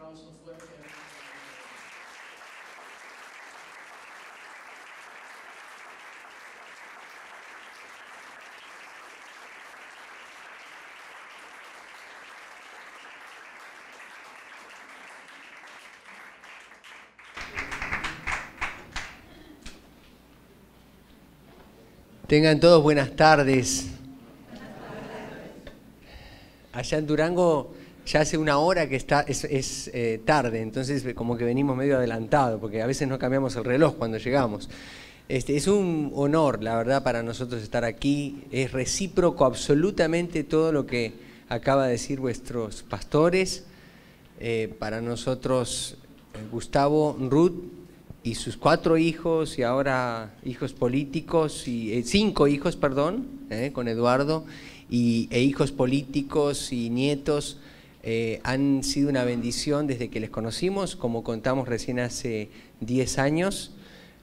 aplauso fuerte. Tengan todos buenas tardes. Allá en Durango ya hace una hora que es tarde, entonces como que venimos medio adelantados, porque a veces no cambiamos el reloj cuando llegamos. Es un honor, la verdad, para nosotros estar aquí. Es recíproco absolutamente todo lo que acaba de decir vuestros pastores. Para nosotros, Gustavo, Ruth y sus 4 hijos, y ahora hijos políticos, y 5 hijos, perdón, con Eduardo, e hijos políticos y nietos, han sido una bendición desde que les conocimos, como contamos recién hace 10 años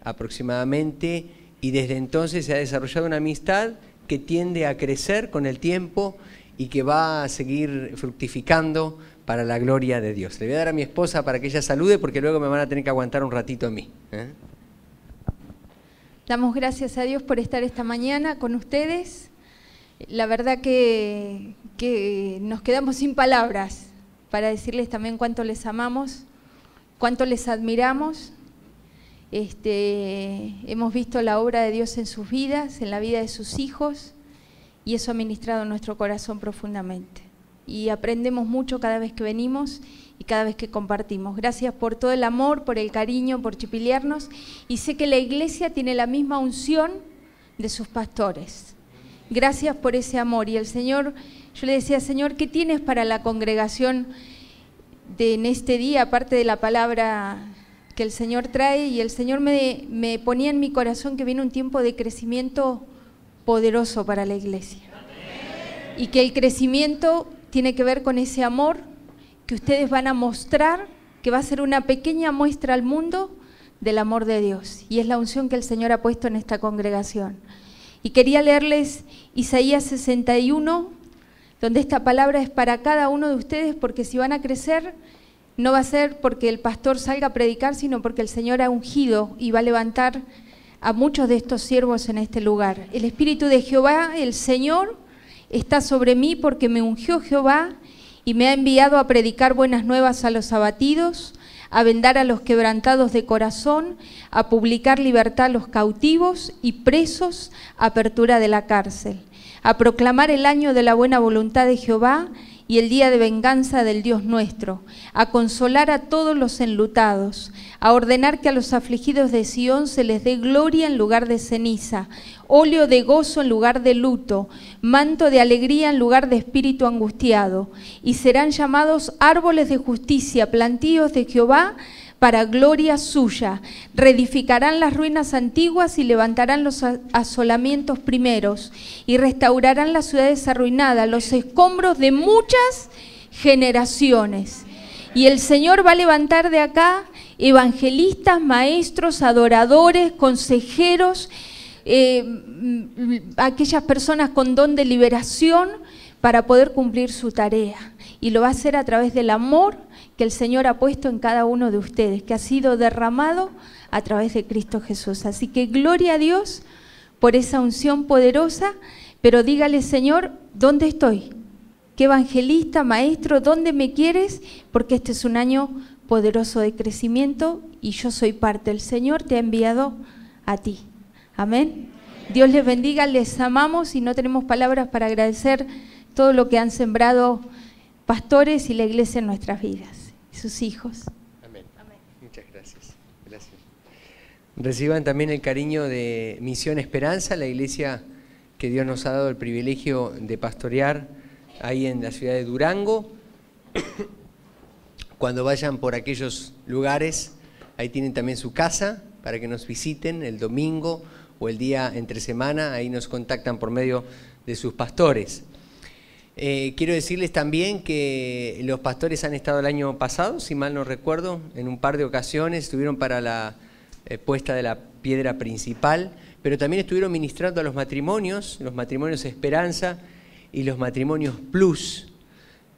aproximadamente, y desde entonces se ha desarrollado una amistad que tiende a crecer con el tiempo y que va a seguir fructificando para la gloria de Dios. Le voy a dar a mi esposa para que ella salude, porque luego me van a tener que aguantar un ratito a mí. Damos gracias a Dios por estar esta mañana con ustedes. La verdad que nos quedamos sin palabras para decirles también cuánto les amamos, cuánto les admiramos. Hemos visto la obra de Dios en sus vidas, en la vida de sus hijos, y eso ha ministrado nuestro corazón profundamente. Y aprendemos mucho cada vez que venimos y cada vez que compartimos. Gracias por todo el amor, por el cariño, por chipilearnos, y sé que la iglesia tiene la misma unción de sus pastores. Gracias por ese amor. Y el Señor, yo le decía, Señor, ¿qué tienes para la congregación en este día, aparte de la palabra que el Señor trae? Y el Señor me ponía en mi corazón que viene un tiempo de crecimiento poderoso para la iglesia. Y que el crecimiento tiene que ver con ese amor que ustedes van a mostrar, que va a ser una pequeña muestra al mundo del amor de Dios. Y es la unción que el Señor ha puesto en esta congregación. Y quería leerles Isaías 61, donde esta palabra es para cada uno de ustedes, porque si van a crecer, no va a ser porque el pastor salga a predicar, sino porque el Señor ha ungido y va a levantar a muchos de estos siervos en este lugar. El Espíritu de Jehová, el Señor, está sobre mí porque me ungió Jehová y me ha enviado a predicar buenas nuevas a los abatidos, a vendar a los quebrantados de corazón, a publicar libertad a los cautivos y presos, apertura de la cárcel, a proclamar el año de la buena voluntad de Jehová y el día de venganza del Dios nuestro, a consolar a todos los enlutados, a ordenar que a los afligidos de Sión se les dé gloria en lugar de ceniza, óleo de gozo en lugar de luto, manto de alegría en lugar de espíritu angustiado, y serán llamados árboles de justicia, plantíos de Jehová, para gloria suya. Reedificarán las ruinas antiguas y levantarán los asolamientos primeros, y restaurarán las ciudades arruinadas, los escombros de muchas generaciones. Y el Señor va a levantar de acá evangelistas, maestros, adoradores, consejeros, aquellas personas con don de liberación para poder cumplir su tarea. Y lo va a hacer a través del amor que el Señor ha puesto en cada uno de ustedes, que ha sido derramado a través de Cristo Jesús. Así que gloria a Dios por esa unción poderosa, pero dígale, Señor, ¿dónde estoy? ¿Qué evangelista, maestro, dónde me quieres? Porque este es un año poderoso de crecimiento y yo soy parte. El Señor te ha enviado a ti. Amén. Dios les bendiga, les amamos y no tenemos palabras para agradecer todo lo que han sembrado pastores y la iglesia en nuestras vidas y sus hijos. Amén. Amén. Muchas gracias. Gracias. Reciban también el cariño de Misión Esperanza, la iglesia que Dios nos ha dado el privilegio de pastorear ahí en la ciudad de Durango. Cuando vayan por aquellos lugares, ahí tienen también su casa para que nos visiten el domingo o el día entre semana, ahí nos contactan por medio de sus pastores. Quiero decirles también que los pastores han estado el año pasado, si mal no recuerdo, en un par de ocasiones, estuvieron para la puesta de la piedra principal, pero también estuvieron ministrando a los matrimonios Esperanza y los matrimonios Plus,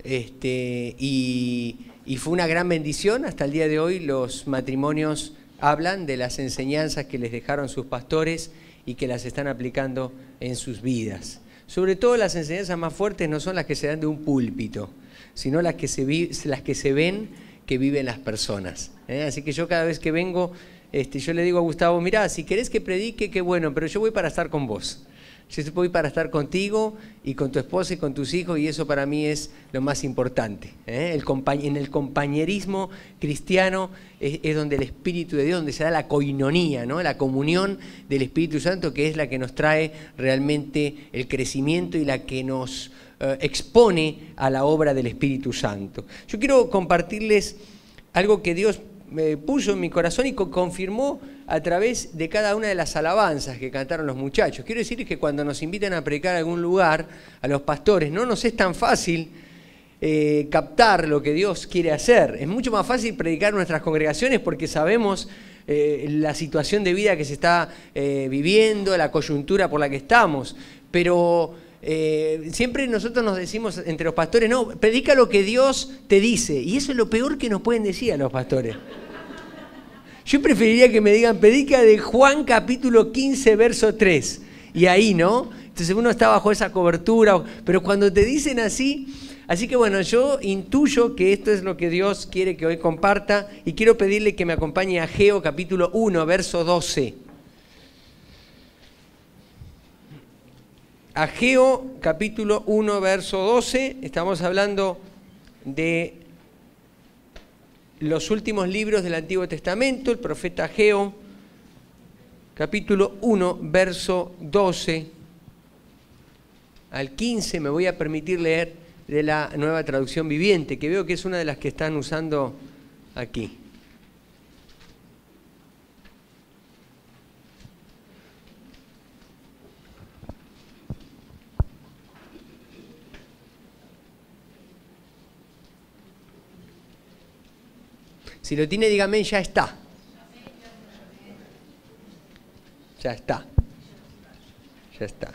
y y fue una gran bendición. Hasta el día de hoy los matrimonios hablan de las enseñanzas que les dejaron sus pastores y que las están aplicando en sus vidas. Sobre todo las enseñanzas más fuertes no son las que se dan de un púlpito, sino las que se ven que viven las personas. Así que yo cada vez que vengo, yo le digo a Gustavo, mirá, si querés que predique, qué bueno, pero yo voy para estar con vos. Yo voy para estar contigo y con tu esposa y con tus hijos, y eso para mí es lo más importante. En el compañerismo cristiano es donde el Espíritu de Dios, donde se da la koinonía, ¿no? La comunión del Espíritu Santo, que es la que nos trae realmente el crecimiento y la que nos expone a la obra del Espíritu Santo. Yo quiero compartirles algo que Dios me puso en mi corazón y confirmó a través de cada una de las alabanzas que cantaron los muchachos. Quiero decir que cuando nos invitan a predicar a algún lugar, a los pastores, no nos es tan fácil captar lo que Dios quiere hacer. Es mucho más fácil predicar en nuestras congregaciones porque sabemos la situación de vida que se está viviendo, la coyuntura por la que estamos, pero siempre nosotros nos decimos entre los pastores, no, predica lo que Dios te dice, y eso es lo peor que nos pueden decir a los pastores. Yo preferiría que me digan, predica de Juan capítulo 15, verso 3, y ahí, ¿no? Entonces uno está bajo esa cobertura, pero cuando te dicen así que bueno, yo intuyo que esto es lo que Dios quiere que hoy comparta, y quiero pedirle que me acompañe a Ageo capítulo 1, verso 12. Ageo capítulo 1, verso 12, estamos hablando de los últimos libros del Antiguo Testamento, el profeta Ageo, capítulo 1, verso 12 al 15, me voy a permitir leer de la Nueva Traducción Viviente, que veo que es una de las que están usando aquí. Si lo tiene, dígame, ya está. Ya está. Ya está.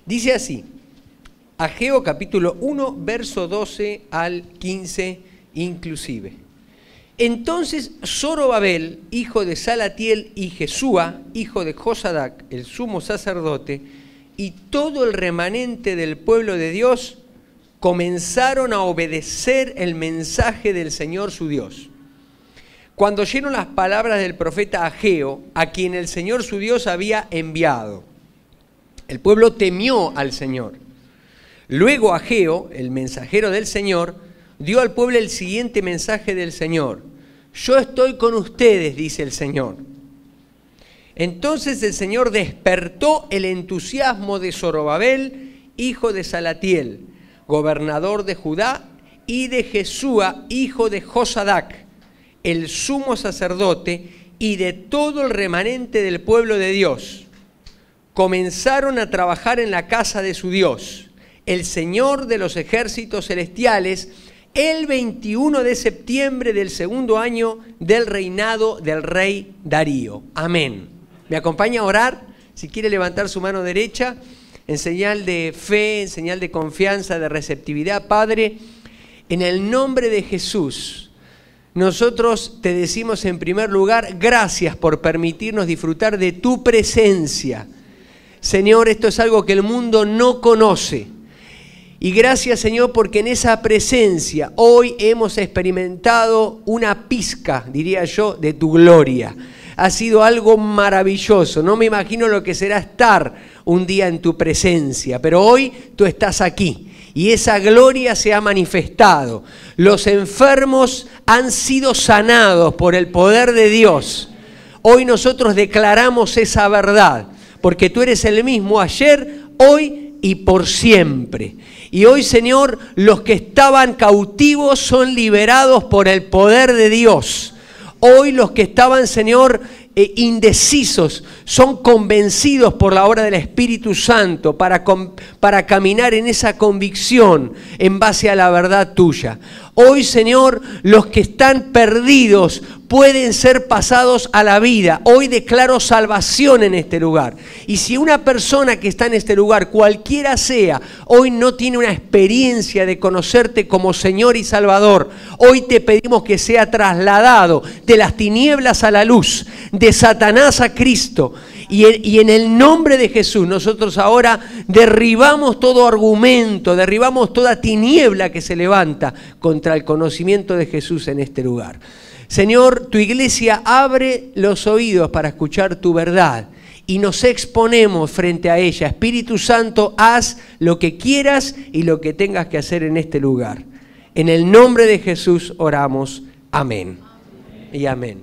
Dice así, Ageo capítulo 1, verso 12 al 15 inclusive. Entonces Zorobabel, hijo de Salatiel, y Jesúa, hijo de Josadac, el sumo sacerdote, y todo el remanente del pueblo de Dios, comenzaron a obedecer el mensaje del Señor su Dios. Cuando oyeron las palabras del profeta Ageo, a quien el Señor su Dios había enviado, el pueblo temió al Señor. Luego Ageo, el mensajero del Señor, dio al pueblo el siguiente mensaje del Señor. Yo estoy con ustedes, dice el Señor. Entonces el Señor despertó el entusiasmo de Zorobabel, hijo de Salatiel, gobernador de Judá, y de Jesúa, hijo de Josadac, el sumo sacerdote, y de todo el remanente del pueblo de Dios. Comenzaron a trabajar en la casa de su Dios, el Señor de los ejércitos celestiales, el 21 de septiembre del segundo año del reinado del rey Darío. Amén. ¿Me acompaña a orar? Si quiere levantar su mano derecha, en señal de fe, en señal de confianza, de receptividad. Padre, en el nombre de Jesús, nosotros te decimos en primer lugar, gracias por permitirnos disfrutar de tu presencia. Señor, esto es algo que el mundo no conoce. Y gracias, Señor, porque en esa presencia hoy hemos experimentado una pizca, diría yo, de tu gloria. Ha sido algo maravilloso. No me imagino lo que será estar un día en tu presencia, pero hoy tú estás aquí y esa gloria se ha manifestado. Los enfermos han sido sanados por el poder de Dios. Hoy nosotros declaramos esa verdad, porque tú eres el mismo ayer, hoy y por siempre. Y hoy, Señor, los que estaban cautivos son liberados por el poder de Dios. Hoy los que estaban, Señor, indecisos, son convencidos por la obra del Espíritu Santo para caminar en esa convicción en base a la verdad tuya. Hoy, Señor, los que están perdidos pueden ser pasados a la vida. Hoy declaro salvación en este lugar. Y si una persona que está en este lugar, cualquiera sea, hoy no tiene una experiencia de conocerte como Señor y Salvador, hoy te pedimos que sea trasladado de las tinieblas a la luz, de Satanás a Cristo. Y en el nombre de Jesús nosotros ahora derribamos todo argumento, derribamos toda tiniebla que se levanta contra el conocimiento de Jesús en este lugar. Señor, tu iglesia abre los oídos para escuchar tu verdad y nos exponemos frente a ella. Espíritu Santo, haz lo que quieras y lo que tengas que hacer en este lugar. En el nombre de Jesús oramos. Amén. Y amén.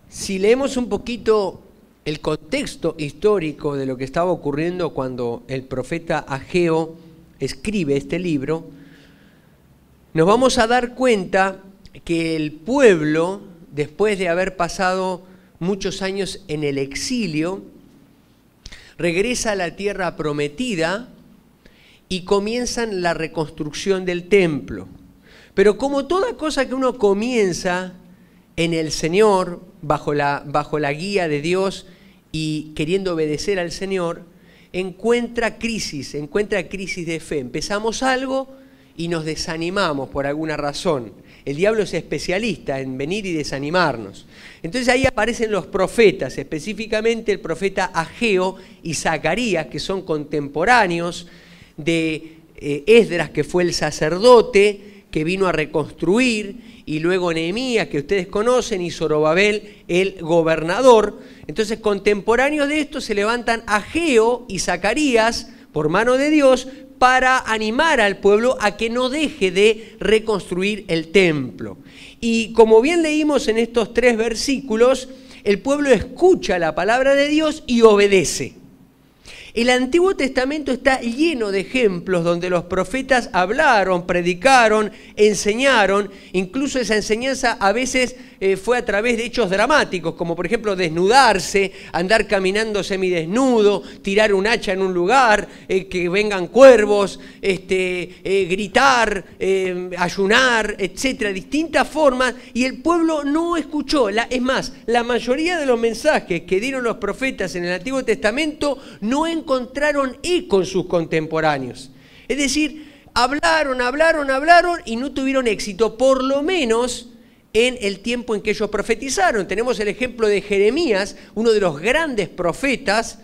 Si leemos un poquito el contexto histórico de lo que estaba ocurriendo cuando el profeta Ageo escribe este libro, nos vamos a dar cuenta que el pueblo, después de haber pasado muchos años en el exilio, regresa a la tierra prometida y comienzan la reconstrucción del templo. Pero como toda cosa que uno comienza en el Señor, bajo la guía de Dios y queriendo obedecer al Señor, encuentra crisis de fe. Empezamos algo y nos desanimamos por alguna razón. El diablo es especialista en venir y desanimarnos. Entonces ahí aparecen los profetas, específicamente el profeta Ageo y Zacarías, que son contemporáneos de Esdras, que fue el sacerdote que vino a reconstruir, y luego Nehemías, que ustedes conocen, y Zorobabel, el gobernador. Entonces, contemporáneos de esto se levantan Ageo y Zacarías, por mano de Dios, para animar al pueblo a que no deje de reconstruir el templo. Y como bien leímos en estos 3 versículos, el pueblo escucha la palabra de Dios y obedece. El Antiguo Testamento está lleno de ejemplos donde los profetas hablaron, predicaron, enseñaron. Incluso esa enseñanza a veces fue a través de hechos dramáticos, como por ejemplo desnudarse, andar caminando semidesnudo, tirar un hacha en un lugar, que vengan cuervos, gritar, ayunar, etcétera, distintas formas, y el pueblo no escuchó. Es más, la mayoría de los mensajes que dieron los profetas en el Antiguo Testamento no encontraron eco en sus contemporáneos. Es decir, hablaron y no tuvieron éxito, por lo menos en el tiempo en que ellos profetizaron. Tenemos el ejemplo de Jeremías, uno de los grandes profetas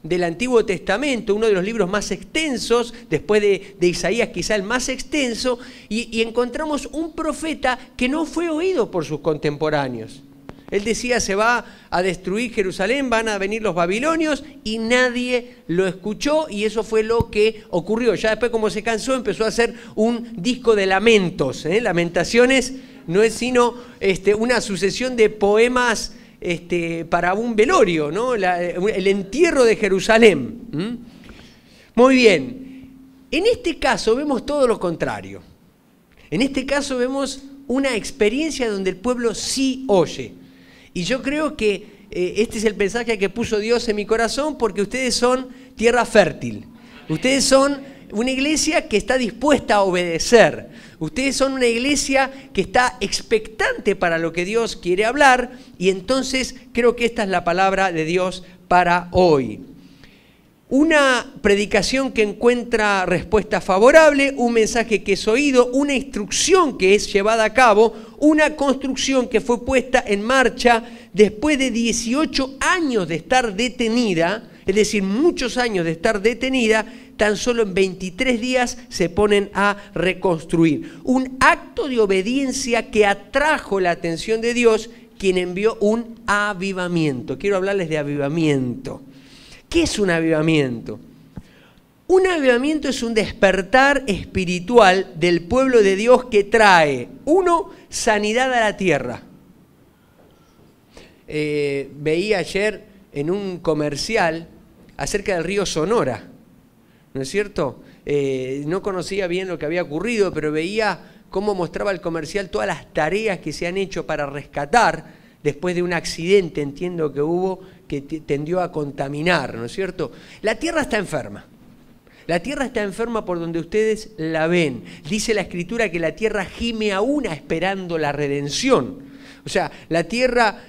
del Antiguo Testamento, uno de los libros más extensos, después de Isaías quizá el más extenso, y encontramos un profeta que no fue oído por sus contemporáneos. Él decía, se va a destruir Jerusalén, van a venir los babilonios, y nadie lo escuchó, y eso fue lo que ocurrió. Ya después, como se cansó, empezó a hacer un disco de lamentos. Lamentaciones no es sino una sucesión de poemas para un velorio, ¿no? El entierro de Jerusalén. Muy bien. En este caso vemos todo lo contrario. En este caso vemos una experiencia donde el pueblo sí oye. Y yo creo que este es el mensaje que puso Dios en mi corazón, porque ustedes son tierra fértil. Ustedes son una iglesia que está dispuesta a obedecer. Ustedes son una iglesia que está expectante para lo que Dios quiere hablar, y entonces creo que esta es la palabra de Dios para hoy. Una predicación que encuentra respuesta favorable, un mensaje que es oído, una instrucción que es llevada a cabo, una construcción que fue puesta en marcha después de 18 años de estar detenida, es decir, muchos años de estar detenida. Tan solo en 23 días se ponen a reconstruir. Un acto de obediencia que atrajo la atención de Dios, quien envió un avivamiento. Quiero hablarles de avivamiento. ¿Qué es un avivamiento? Un avivamiento es un despertar espiritual del pueblo de Dios que trae, uno, sanidad a la tierra. Veía ayer en un comercial acerca del río Sonora. ¿no es cierto? No conocía bien lo que había ocurrido, pero veía cómo mostraba el comercial todas las tareas que se han hecho para rescatar después de un accidente, entiendo que hubo, que tendió a contaminar, ¿no es cierto? La tierra está enferma. La tierra está enferma por donde ustedes la ven. Dice la Escritura que la tierra gime aún esperando la redención. O sea, la tierra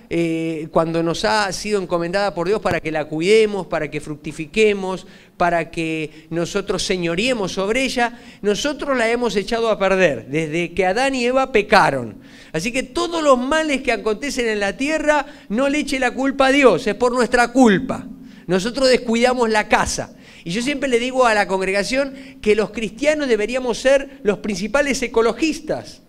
cuando nos ha sido encomendada por Dios para que la cuidemos, para que fructifiquemos, para que nosotros señoriemos sobre ella, nosotros la hemos echado a perder desde que Adán y Eva pecaron. Así que todos los males que acontecen en la tierra, no le eche la culpa a Dios, es por nuestra culpa. Nosotros descuidamos la casa. Y yo siempre le digo a la congregación que los cristianos deberíamos ser los principales ecologistas.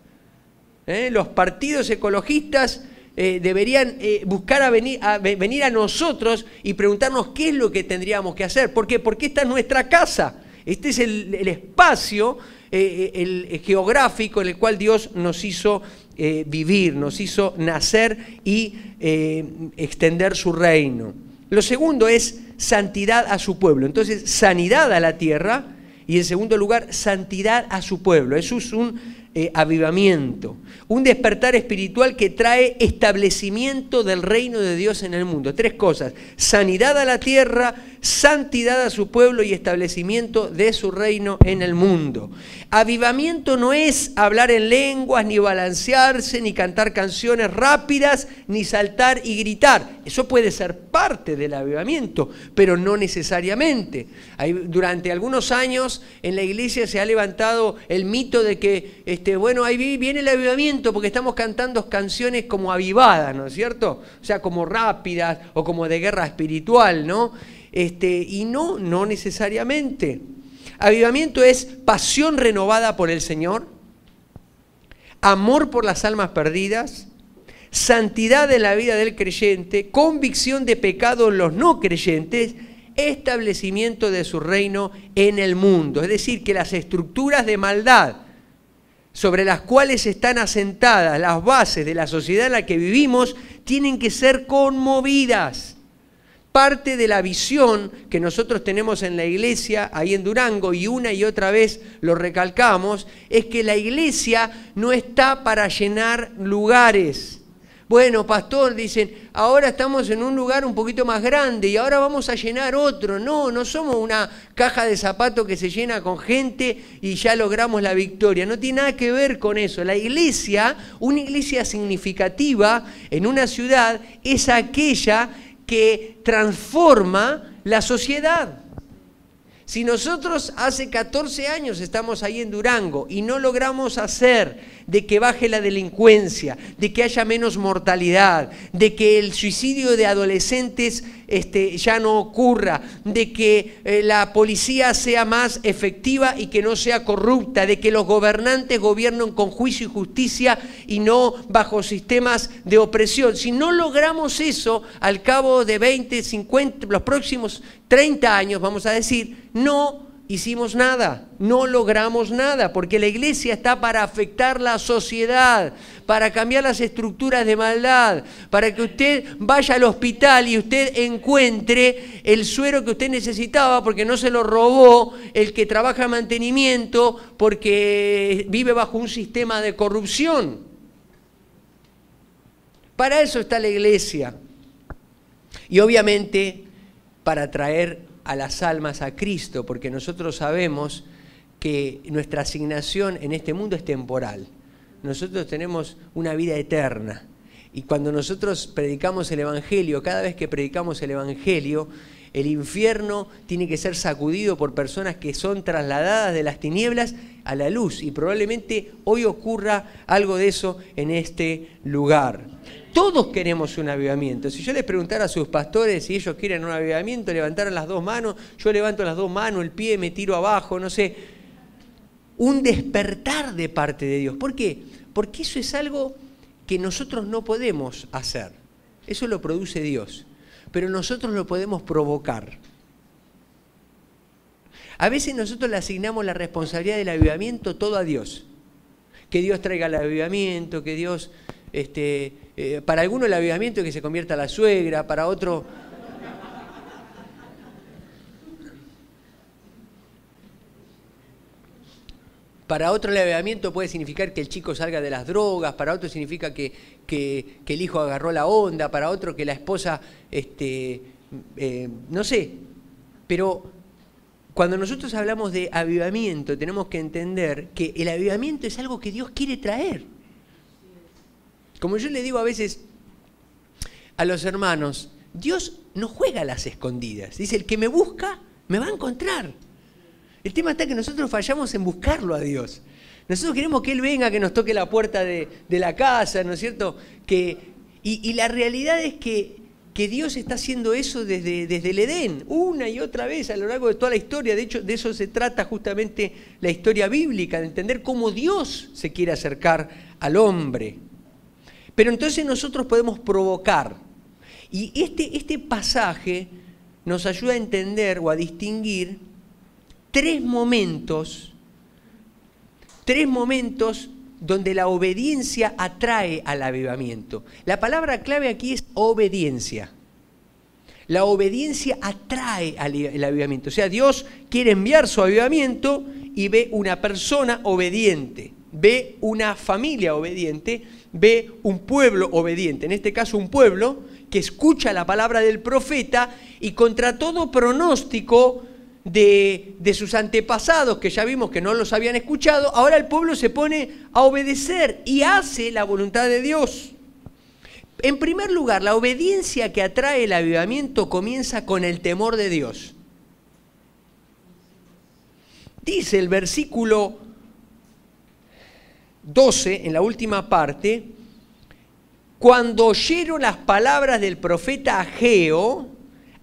Los partidos ecologistas deberían buscar venir a nosotros y preguntarnos qué es lo que tendríamos que hacer. ¿Por qué? Porque esta es nuestra casa. Este es el espacio el geográfico en el cual Dios nos hizo vivir, nos hizo nacer y extender su reino. Lo segundo es santidad a su pueblo. Entonces, sanidad a la tierra y en segundo lugar, santidad a su pueblo. Eso es un avivamiento, un despertar espiritual que trae establecimiento del reino de Dios en el mundo. Tres cosas: sanidad a la tierra, santidad a su pueblo y establecimiento de su reino en el mundo. Avivamiento no es hablar en lenguas, ni balancearse, ni cantar canciones rápidas, ni saltar y gritar. Eso puede ser parte del avivamiento, pero no necesariamente. Durante algunos años en la iglesia se ha levantado el mito de que bueno, ahí viene el avivamiento porque estamos cantando canciones como avivadas, ¿no es cierto? O sea, como rápidas o como de guerra espiritual, ¿no? Y no necesariamente. Avivamiento es pasión renovada por el Señor, amor por las almas perdidas, santidad en la vida del creyente, convicción de pecado en los no creyentes, establecimiento de su reino en el mundo. Es decir, que las estructuras de maldad sobre las cuales están asentadas las bases de la sociedad en la que vivimos, tienen que ser conmovidas. Parte de la visión que nosotros tenemos en la iglesia, ahí en Durango, y una y otra vez lo recalcamos, es que la iglesia no está para llenar lugares. Bueno, pastor, dicen, ahora estamos en un lugar un poquito más grande y ahora vamos a llenar otro. No somos una caja de zapatos que se llena con gente y ya logramos la victoria. No tiene nada que ver con eso. La iglesia, una iglesia significativa en una ciudad, es aquella que transforma la sociedad. Si nosotros hace 14 años estamos ahí en Durango y no logramos hacer de que baje la delincuencia, de que haya menos mortalidad, de que el suicidio de adolescentes ya no ocurra, de que la policía sea más efectiva y que no sea corrupta, de que los gobernantes gobiernen con juicio y justicia y no bajo sistemas de opresión. Si no logramos eso, al cabo de 20, 50, los próximos 30 años, vamos a decir, no hicimos nada, no logramos nada, porque la iglesia está para afectar la sociedad, para cambiar las estructuras de maldad, para que usted vaya al hospital y usted encuentre el suero que usted necesitaba porque no se lo robó el que trabaja en mantenimiento, porque vive bajo un sistema de corrupción. Para eso está la iglesia. Y obviamente para traer a las almas a Cristo, porque nosotros sabemos que nuestra asignación en este mundo es temporal. Nosotros tenemos una vida eterna. Y cuando nosotros predicamos el Evangelio, cada vez que predicamos el Evangelio, el infierno tiene que ser sacudido por personas que son trasladadas de las tinieblas a la luz. Y probablemente hoy ocurra algo de eso en este lugar. Todos queremos un avivamiento. Si yo les preguntara a sus pastores si ellos quieren un avivamiento, levantaran las dos manos, yo levanto las dos manos, el pie me tiro abajo, no sé. Un despertar de parte de Dios. ¿Por qué? Porque eso es algo que nosotros no podemos hacer. Eso lo produce Dios. Pero nosotros lo podemos provocar. A veces nosotros le asignamos la responsabilidad del avivamiento todo a Dios. Que Dios traiga el avivamiento, que Dios... para algunos el avivamiento es que se convierta la suegra, para otro... Para otro el avivamiento puede significar que el chico salga de las drogas, para otro significa que el hijo agarró la onda, para otro que la esposa, no sé. Pero cuando nosotros hablamos de avivamiento tenemos que entender que el avivamiento es algo que Dios quiere traer. Como yo le digo a veces a los hermanos, Dios no juega a las escondidas. Dice, el que me busca me va a encontrar. El tema está que nosotros fallamos en buscarlo a Dios. Nosotros queremos que Él venga, que nos toque la puerta de la casa, ¿no es cierto? Y la realidad es que Dios está haciendo eso desde el Edén, una y otra vez a lo largo de toda la historia. De hecho, de eso se trata justamente la historia bíblica, de entender cómo Dios se quiere acercar al hombre. Pero entonces nosotros podemos provocar. Y este pasaje nos ayuda a entender o a distinguir tres momentos donde la obediencia atrae al avivamiento. La palabra clave aquí es obediencia. La obediencia atrae al avivamiento. O sea, Dios quiere enviar su avivamiento y ve una persona obediente, ve una familia obediente, ve un pueblo obediente. En este caso, un pueblo que escucha la palabra del profeta y contra todo pronóstico de sus antepasados, que ya vimos que no los habían escuchado, ahora el pueblo se pone a obedecer y hace la voluntad de Dios. En primer lugar, la obediencia que atrae el avivamiento comienza con el temor de Dios. Dice el versículo 12, en la última parte, cuando oyeron las palabras del profeta Ageo,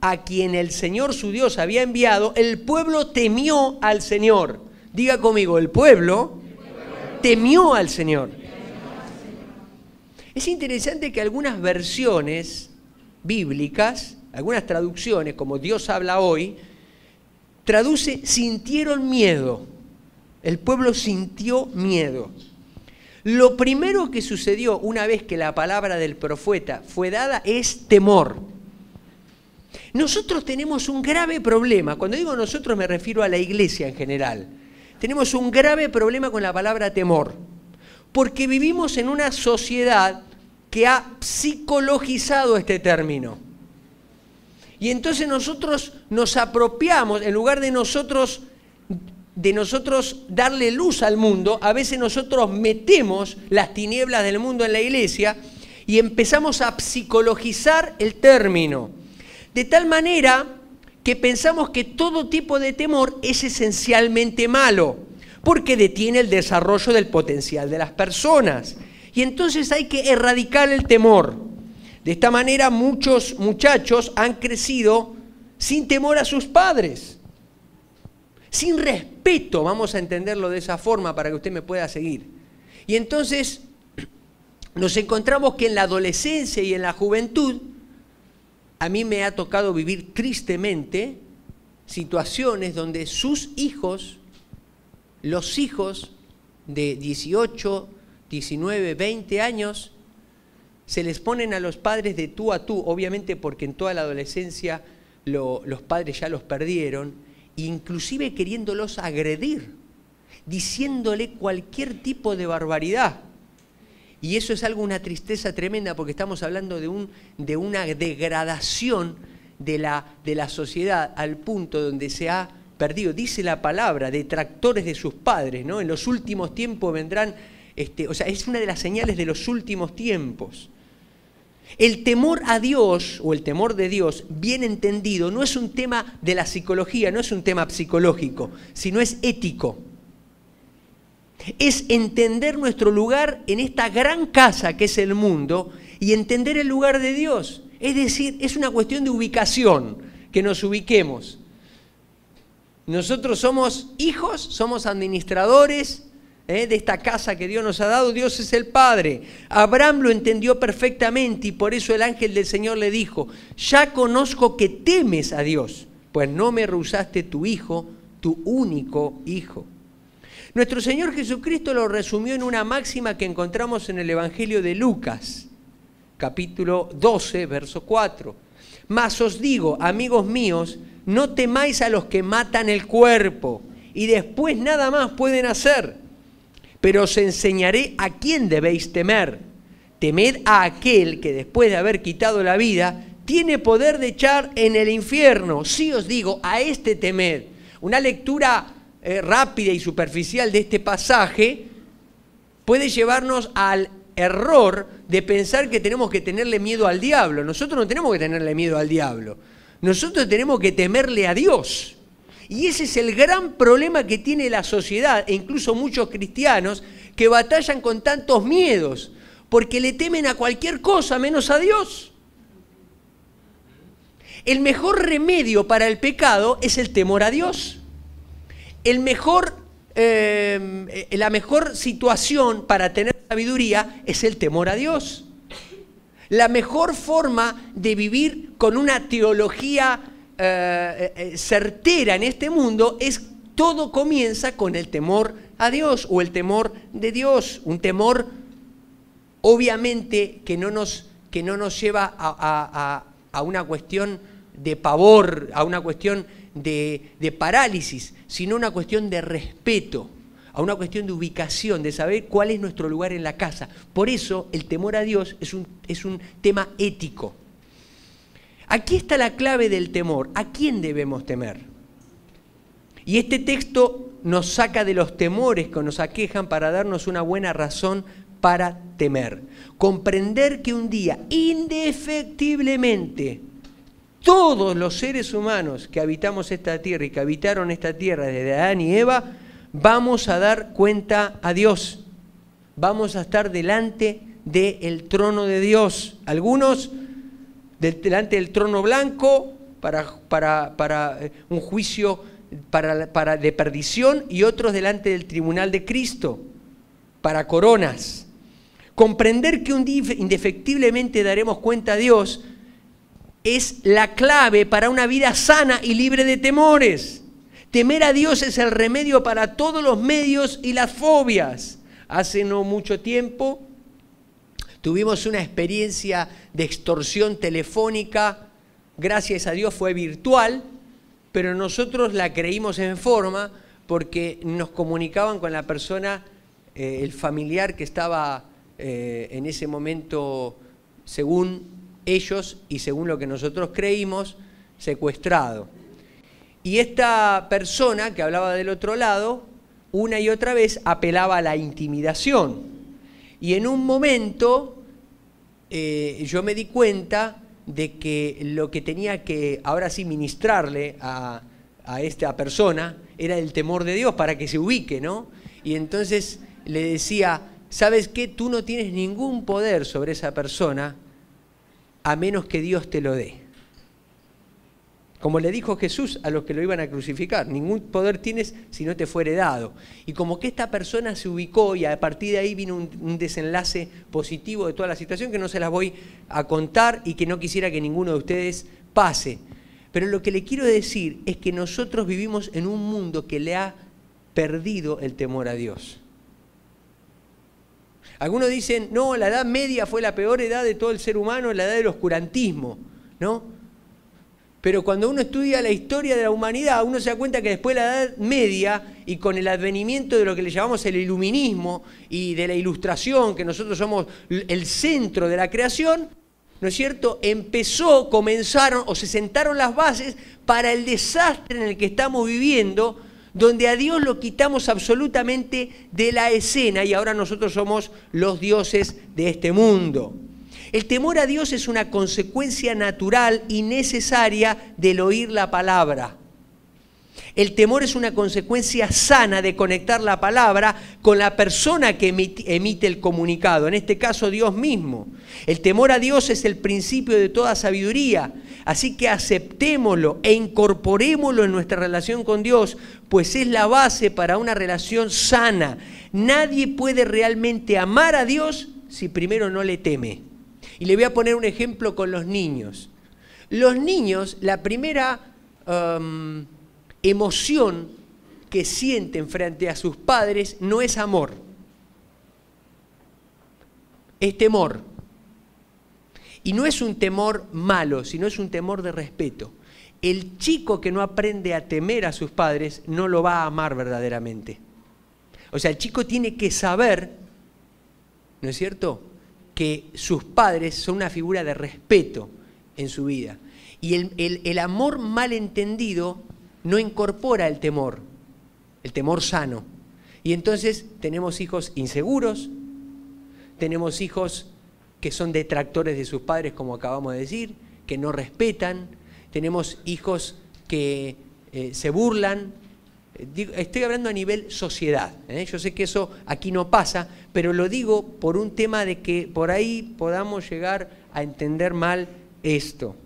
a quien el Señor su Dios había enviado, el pueblo temió al Señor. Diga conmigo, el pueblo temió al Señor. Es interesante que algunas versiones bíblicas, algunas traducciones, como Dios habla hoy, traduce sintieron miedo. El pueblo sintió miedo. Lo primero que sucedió una vez que la palabra del profeta fue dada es temor. Nosotros tenemos un grave problema. Cuando digo nosotros me refiero a la iglesia en general. Tenemos un grave problema con la palabra temor. Porque vivimos en una sociedad que ha psicologizado este término. Y entonces nosotros nos apropiamos, en lugar de nosotros darle luz al mundo, a veces nosotros metemos las tinieblas del mundo en la iglesia y empezamos a psicologizar el término. De tal manera que pensamos que todo tipo de temor es esencialmente malo, porque detiene el desarrollo del potencial de las personas. Y entonces hay que erradicar el temor. De esta manera muchos muchachos han crecido sin temor a sus padres, sin respeto, vamos a entenderlo de esa forma para que usted me pueda seguir. Y entonces nos encontramos que en la adolescencia y en la juventud, a mí me ha tocado vivir tristemente situaciones donde sus hijos, los hijos de 18, 19, 20 años, se les ponen a los padres de tú a tú, obviamente porque en toda la adolescencia los padres ya los perdieron, inclusive queriéndolos agredir, diciéndole cualquier tipo de barbaridad. Y eso es una tristeza tremenda porque estamos hablando de una degradación de la sociedad al punto donde se ha perdido. Dice la palabra, detractores de sus padres, ¿no? En los últimos tiempos vendrán, es una de las señales de los últimos tiempos. El temor a Dios o el temor de Dios, bien entendido, no es un tema de la psicología, no es un tema psicológico, sino es ético. Es entender nuestro lugar en esta gran casa que es el mundo y entender el lugar de Dios. Es decir, es una cuestión de ubicación, que nos ubiquemos. Nosotros somos hijos, somos administradores de esta casa que Dios nos ha dado. Dios es el Padre. Abraham lo entendió perfectamente y por eso el ángel del Señor le dijo: ya conozco que temes a Dios, pues no me rehusaste tu hijo, tu único hijo. Nuestro Señor Jesucristo lo resumió en una máxima que encontramos en el Evangelio de Lucas, capítulo 12, verso 4. Mas os digo, amigos míos, no temáis a los que matan el cuerpo y después nada más pueden hacer. pero os enseñaré a quién debéis temer. Temed a aquel que después de haber quitado la vida, tiene poder de echar en el infierno. Sí os digo, a este temed. Una lectura rápida y superficial de este pasaje puede llevarnos al error de pensar que tenemos que tenerle miedo al diablo. Nosotros no tenemos que tenerle miedo al diablo. Nosotros tenemos que temerle a Dios. Y ese es el gran problema que tiene la sociedad, e incluso muchos cristianos que batallan con tantos miedos, porque le temen a cualquier cosa menos a Dios. El mejor remedio para el pecado es el temor a Dios. La mejor situación para tener sabiduría es el temor a Dios. La mejor forma de vivir con una teología certera en este mundo es todo comienza con el temor a Dios o el temor de Dios. Un temor obviamente que no nos lleva a una cuestión de pavor, a una cuestión de parálisis, sino una cuestión de respeto, a una cuestión de ubicación, de saber cuál es nuestro lugar en la casa. Por eso el temor a Dios es un tema ético. Aquí está la clave del temor. ¿A quién debemos temer? Y este texto nos saca de los temores que nos aquejan para darnos una buena razón para temer. Comprender que un día, indefectiblemente, todos los seres humanos que habitamos esta tierra y que habitaron esta tierra desde Adán y Eva, vamos a dar cuenta a Dios. Vamos a estar delante del trono de Dios. Algunos delante del trono blanco para un juicio de perdición, y otros delante del tribunal de Cristo para coronas. Comprender que un día indefectiblemente daremos cuenta a Dios es la clave para una vida sana y libre de temores. Temer a Dios es el remedio para todos los medios y las fobias. Hace no mucho tiempo tuvimos una experiencia de extorsión telefónica, gracias a Dios fue virtual, pero nosotros la creímos en forma porque nos comunicaban con la persona, el familiar que estaba en ese momento, según ellos y según lo que nosotros creímos, secuestrado. Y esta persona que hablaba del otro lado, una y otra vez apelaba a la intimidación. Y en un momento yo me di cuenta de que lo que tenía que ahora sí ministrarle a esta persona era el temor de Dios para que se ubique, ¿no? Y entonces le decía, ¿sabes qué? Tú no tienes ningún poder sobre esa persona a menos que Dios te lo dé. Como le dijo Jesús a los que lo iban a crucificar, ningún poder tienes si no te fuere dado. Y como que esta persona se ubicó y a partir de ahí vino un desenlace positivo de toda la situación que no se las voy a contar y que no quisiera que ninguno de ustedes pase. Pero lo que le quiero decir es que nosotros vivimos en un mundo que le ha perdido el temor a Dios. Algunos dicen, no, la Edad Media fue la peor edad de todo el ser humano, la edad del oscurantismo, ¿no? Pero cuando uno estudia la historia de la humanidad, uno se da cuenta que después de la Edad Media y con el advenimiento de lo que le llamamos el iluminismo y de la ilustración, que nosotros somos el centro de la creación, ¿no es cierto?, comenzaron o se sentaron las bases para el desastre en el que estamos viviendo, donde a Dios lo quitamos absolutamente de la escena y ahora nosotros somos los dioses de este mundo. El temor a Dios es una consecuencia natural y necesaria del oír la palabra. El temor es una consecuencia sana de conectar la palabra con la persona que emite el comunicado, en este caso Dios mismo. El temor a Dios es el principio de toda sabiduría, así que aceptémoslo e incorporémoslo en nuestra relación con Dios, pues es la base para una relación sana. Nadie puede realmente amar a Dios si primero no le teme. Y le voy a poner un ejemplo con los niños. Los niños, la primera emoción que sienten frente a sus padres no es amor, es temor. Y no es un temor malo, sino es un temor de respeto. El chico que no aprende a temer a sus padres no lo va a amar verdaderamente. O sea, el chico tiene que saber, ¿no es cierto?, que sus padres son una figura de respeto en su vida. Y el amor mal entendido no incorpora el temor sano. Y entonces tenemos hijos inseguros, tenemos hijos que son detractores de sus padres, como acabamos de decir, que no respetan, tenemos hijos que se burlan. Estoy hablando a nivel sociedad, ¿eh? Yo sé que eso aquí no pasa, pero lo digo por un tema de que por ahí podamos llegar a entender mal esto.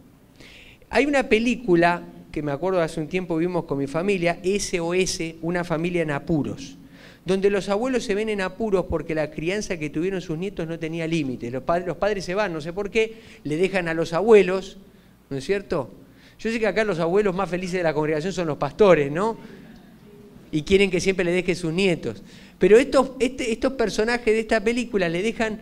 Hay una película que me acuerdo hace un tiempo vimos con mi familia, SOS, una familia en apuros, donde los abuelos se ven en apuros porque la crianza que tuvieron sus nietos no tenía límites. Los padres se van, no sé por qué, le dejan a los abuelos, ¿no es cierto? Yo sé que acá los abuelos más felices de la congregación son los pastores, ¿no? Y quieren que siempre le deje sus nietos. Pero estos personajes de esta película le dejan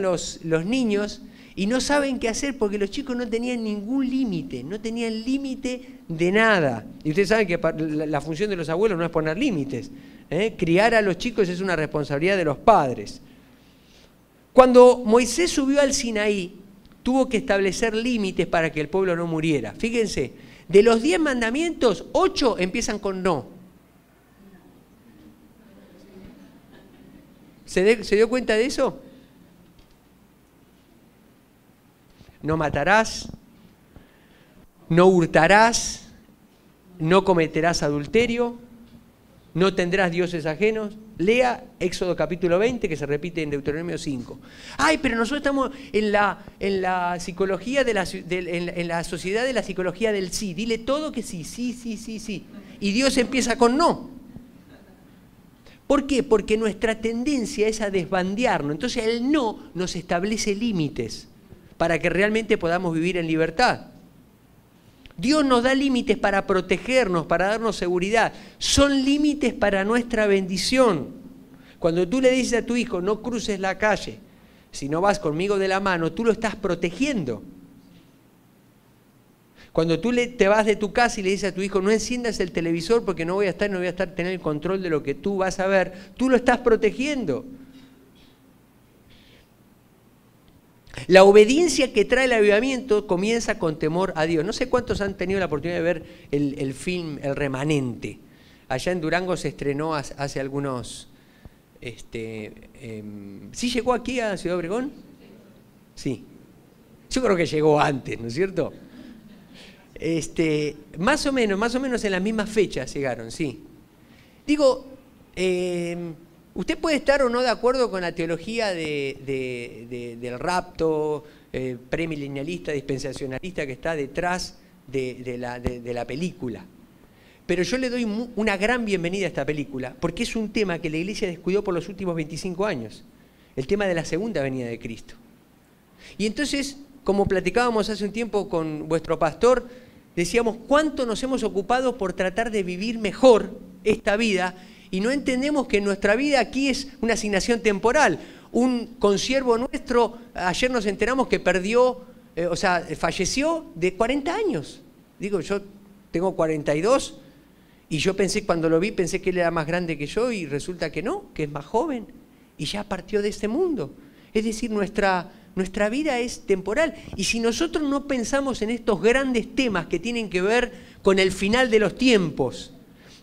los niños y no saben qué hacer porque los chicos no tenían ningún límite, no tenían límite de nada. Y ustedes saben que la función de los abuelos no es poner límites. Criar a los chicos es una responsabilidad de los padres. Cuando Moisés subió al Sinaí, tuvo que establecer límites para que el pueblo no muriera. Fíjense, de los 10 mandamientos, 8 empiezan con no. ¿Se dio cuenta de eso? No matarás, no hurtarás, no cometerás adulterio, no tendrás dioses ajenos. Lea Éxodo capítulo 20, que se repite en Deuteronomio 5. Ay, pero nosotros estamos en la psicología, en la sociedad de la psicología del sí. Dile todo que sí, sí, sí, sí, sí. Y Dios empieza con no. ¿Por qué? Porque nuestra tendencia es a desbandearnos. Entonces el no nos establece límites para que realmente podamos vivir en libertad. Dios nos da límites para protegernos, para darnos seguridad. Son límites para nuestra bendición. Cuando tú le dices a tu hijo, no cruces la calle, si no vas conmigo de la mano, tú lo estás protegiendo. Cuando tú te vas de tu casa y le dices a tu hijo, no enciendas el televisor porque no voy a estar tener el control de lo que tú vas a ver, tú lo estás protegiendo. La obediencia que trae el avivamiento comienza con temor a Dios. No sé cuántos han tenido la oportunidad de ver el film El Remanente. Allá en Durango se estrenó hace algunos... ¿Sí llegó aquí a Ciudad Obregón? Sí. Yo creo que llegó antes, ¿no es cierto? Más o menos en las mismas fechas llegaron, sí. Digo, usted puede estar o no de acuerdo con la teología del rapto premilenialista, dispensacionalista que está detrás de la película. Pero yo le doy una gran bienvenida a esta película, porque es un tema que la Iglesia descuidó por los últimos 25 años, el tema de la segunda venida de Cristo. Y entonces, como platicábamos hace un tiempo con vuestro pastor, decíamos cuánto nos hemos ocupado por tratar de vivir mejor esta vida y no entendemos que nuestra vida aquí es una asignación temporal. Un consiervo nuestro, ayer nos enteramos que falleció de 40 años. Digo, yo tengo 42 y yo cuando lo vi pensé que él era más grande que yo y resulta que no, que es más joven y ya partió de este mundo. Es decir, nuestra vida es temporal. Y si nosotros no pensamos en estos grandes temas que tienen que ver con el final de los tiempos,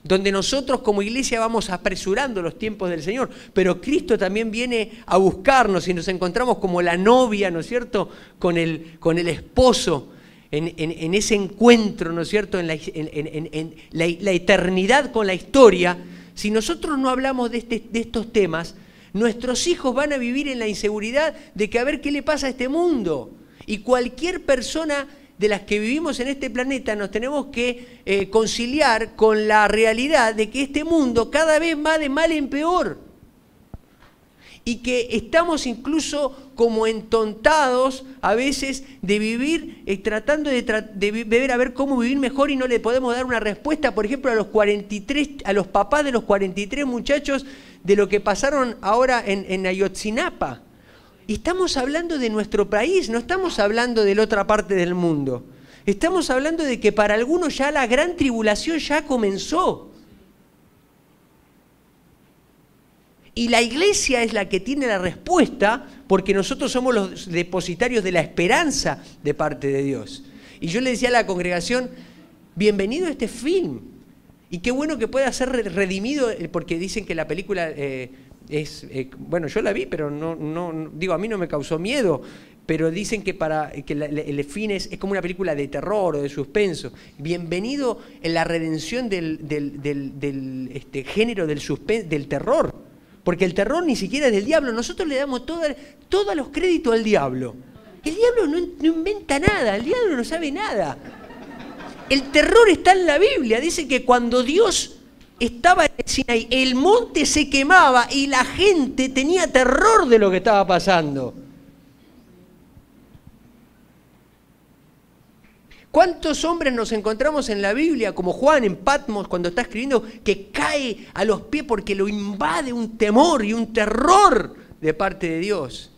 donde nosotros como iglesia vamos apresurando los tiempos del Señor, pero Cristo también viene a buscarnos y nos encontramos como la novia, ¿no es cierto?, con el esposo, en ese encuentro, ¿no es cierto?, en la eternidad con la historia. Si nosotros no hablamos de estos temas, nuestros hijos van a vivir en la inseguridad de que a ver qué le pasa a este mundo. Y cualquier persona de las que vivimos en este planeta nos tenemos que conciliar con la realidad de que este mundo cada vez va de mal en peor. Y que estamos incluso como entontados a veces de vivir, tratando de ver a ver cómo vivir mejor y no le podemos dar una respuesta, por ejemplo, a los papás de los 43 muchachos de lo que pasaron ahora en Ayotzinapa. Y estamos hablando de nuestro país, no estamos hablando de la otra parte del mundo. Estamos hablando de que para algunos ya la gran tribulación ya comenzó. Y la iglesia es la que tiene la respuesta porque nosotros somos los depositarios de la esperanza de parte de Dios. Y yo le decía a la congregación, bienvenido a este film. Y qué bueno que pueda ser redimido, porque dicen que la película bueno, yo la vi, pero digo, a mí no me causó miedo. Pero dicen que el fin es como una película de terror o de suspenso. Bienvenido en la redención del género del terror. Porque el terror ni siquiera es del diablo. Nosotros le damos todos los créditos al diablo. El diablo no inventa nada, el diablo no sabe nada. El terror está en la Biblia. Dice que cuando Dios estaba en el Sinaí, el monte se quemaba y la gente tenía terror de lo que estaba pasando. ¿Cuántos hombres nos encontramos en la Biblia, como Juan en Patmos, cuando está escribiendo, que cae a los pies porque lo invade un temor y un terror de parte de Dios?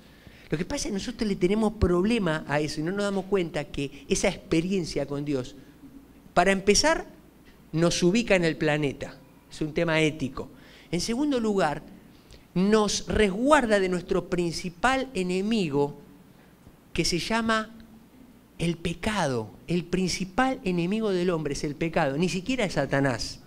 Lo que pasa es que nosotros le tenemos problema a eso y no nos damos cuenta que esa experiencia con Dios, para empezar, nos ubica en el planeta. Es un tema ético. En segundo lugar, nos resguarda de nuestro principal enemigo, que se llama el pecado. El principal enemigo del hombre es el pecado, ni siquiera es Satanás.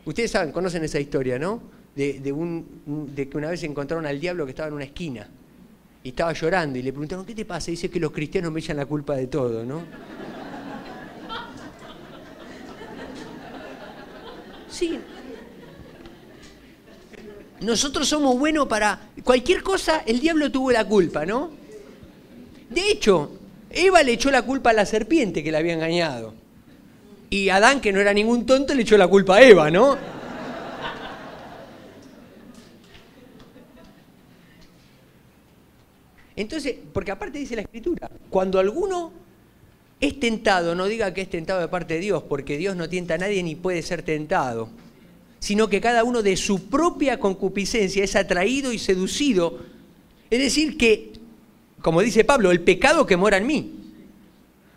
Ustedes saben, conocen esa historia, ¿no? De que una vez encontraron al diablo que estaba en una esquina y estaba llorando y le preguntaron, ¿qué te pasa? Y dice que los cristianos me echan la culpa de todo, ¿no? Sí. Nosotros somos buenos para cualquier cosa, el diablo tuvo la culpa, ¿no? De hecho, Eva le echó la culpa a la serpiente que la había engañado. Y Adán, que no era ningún tonto, le echó la culpa a Eva, ¿no? Entonces, porque aparte dice la Escritura, cuando alguno es tentado, no diga que es tentado de parte de Dios, porque Dios no tienta a nadie ni puede ser tentado, sino que cada uno de su propia concupiscencia es atraído y seducido. Es decir que, como dice Pablo, el pecado que mora en mí.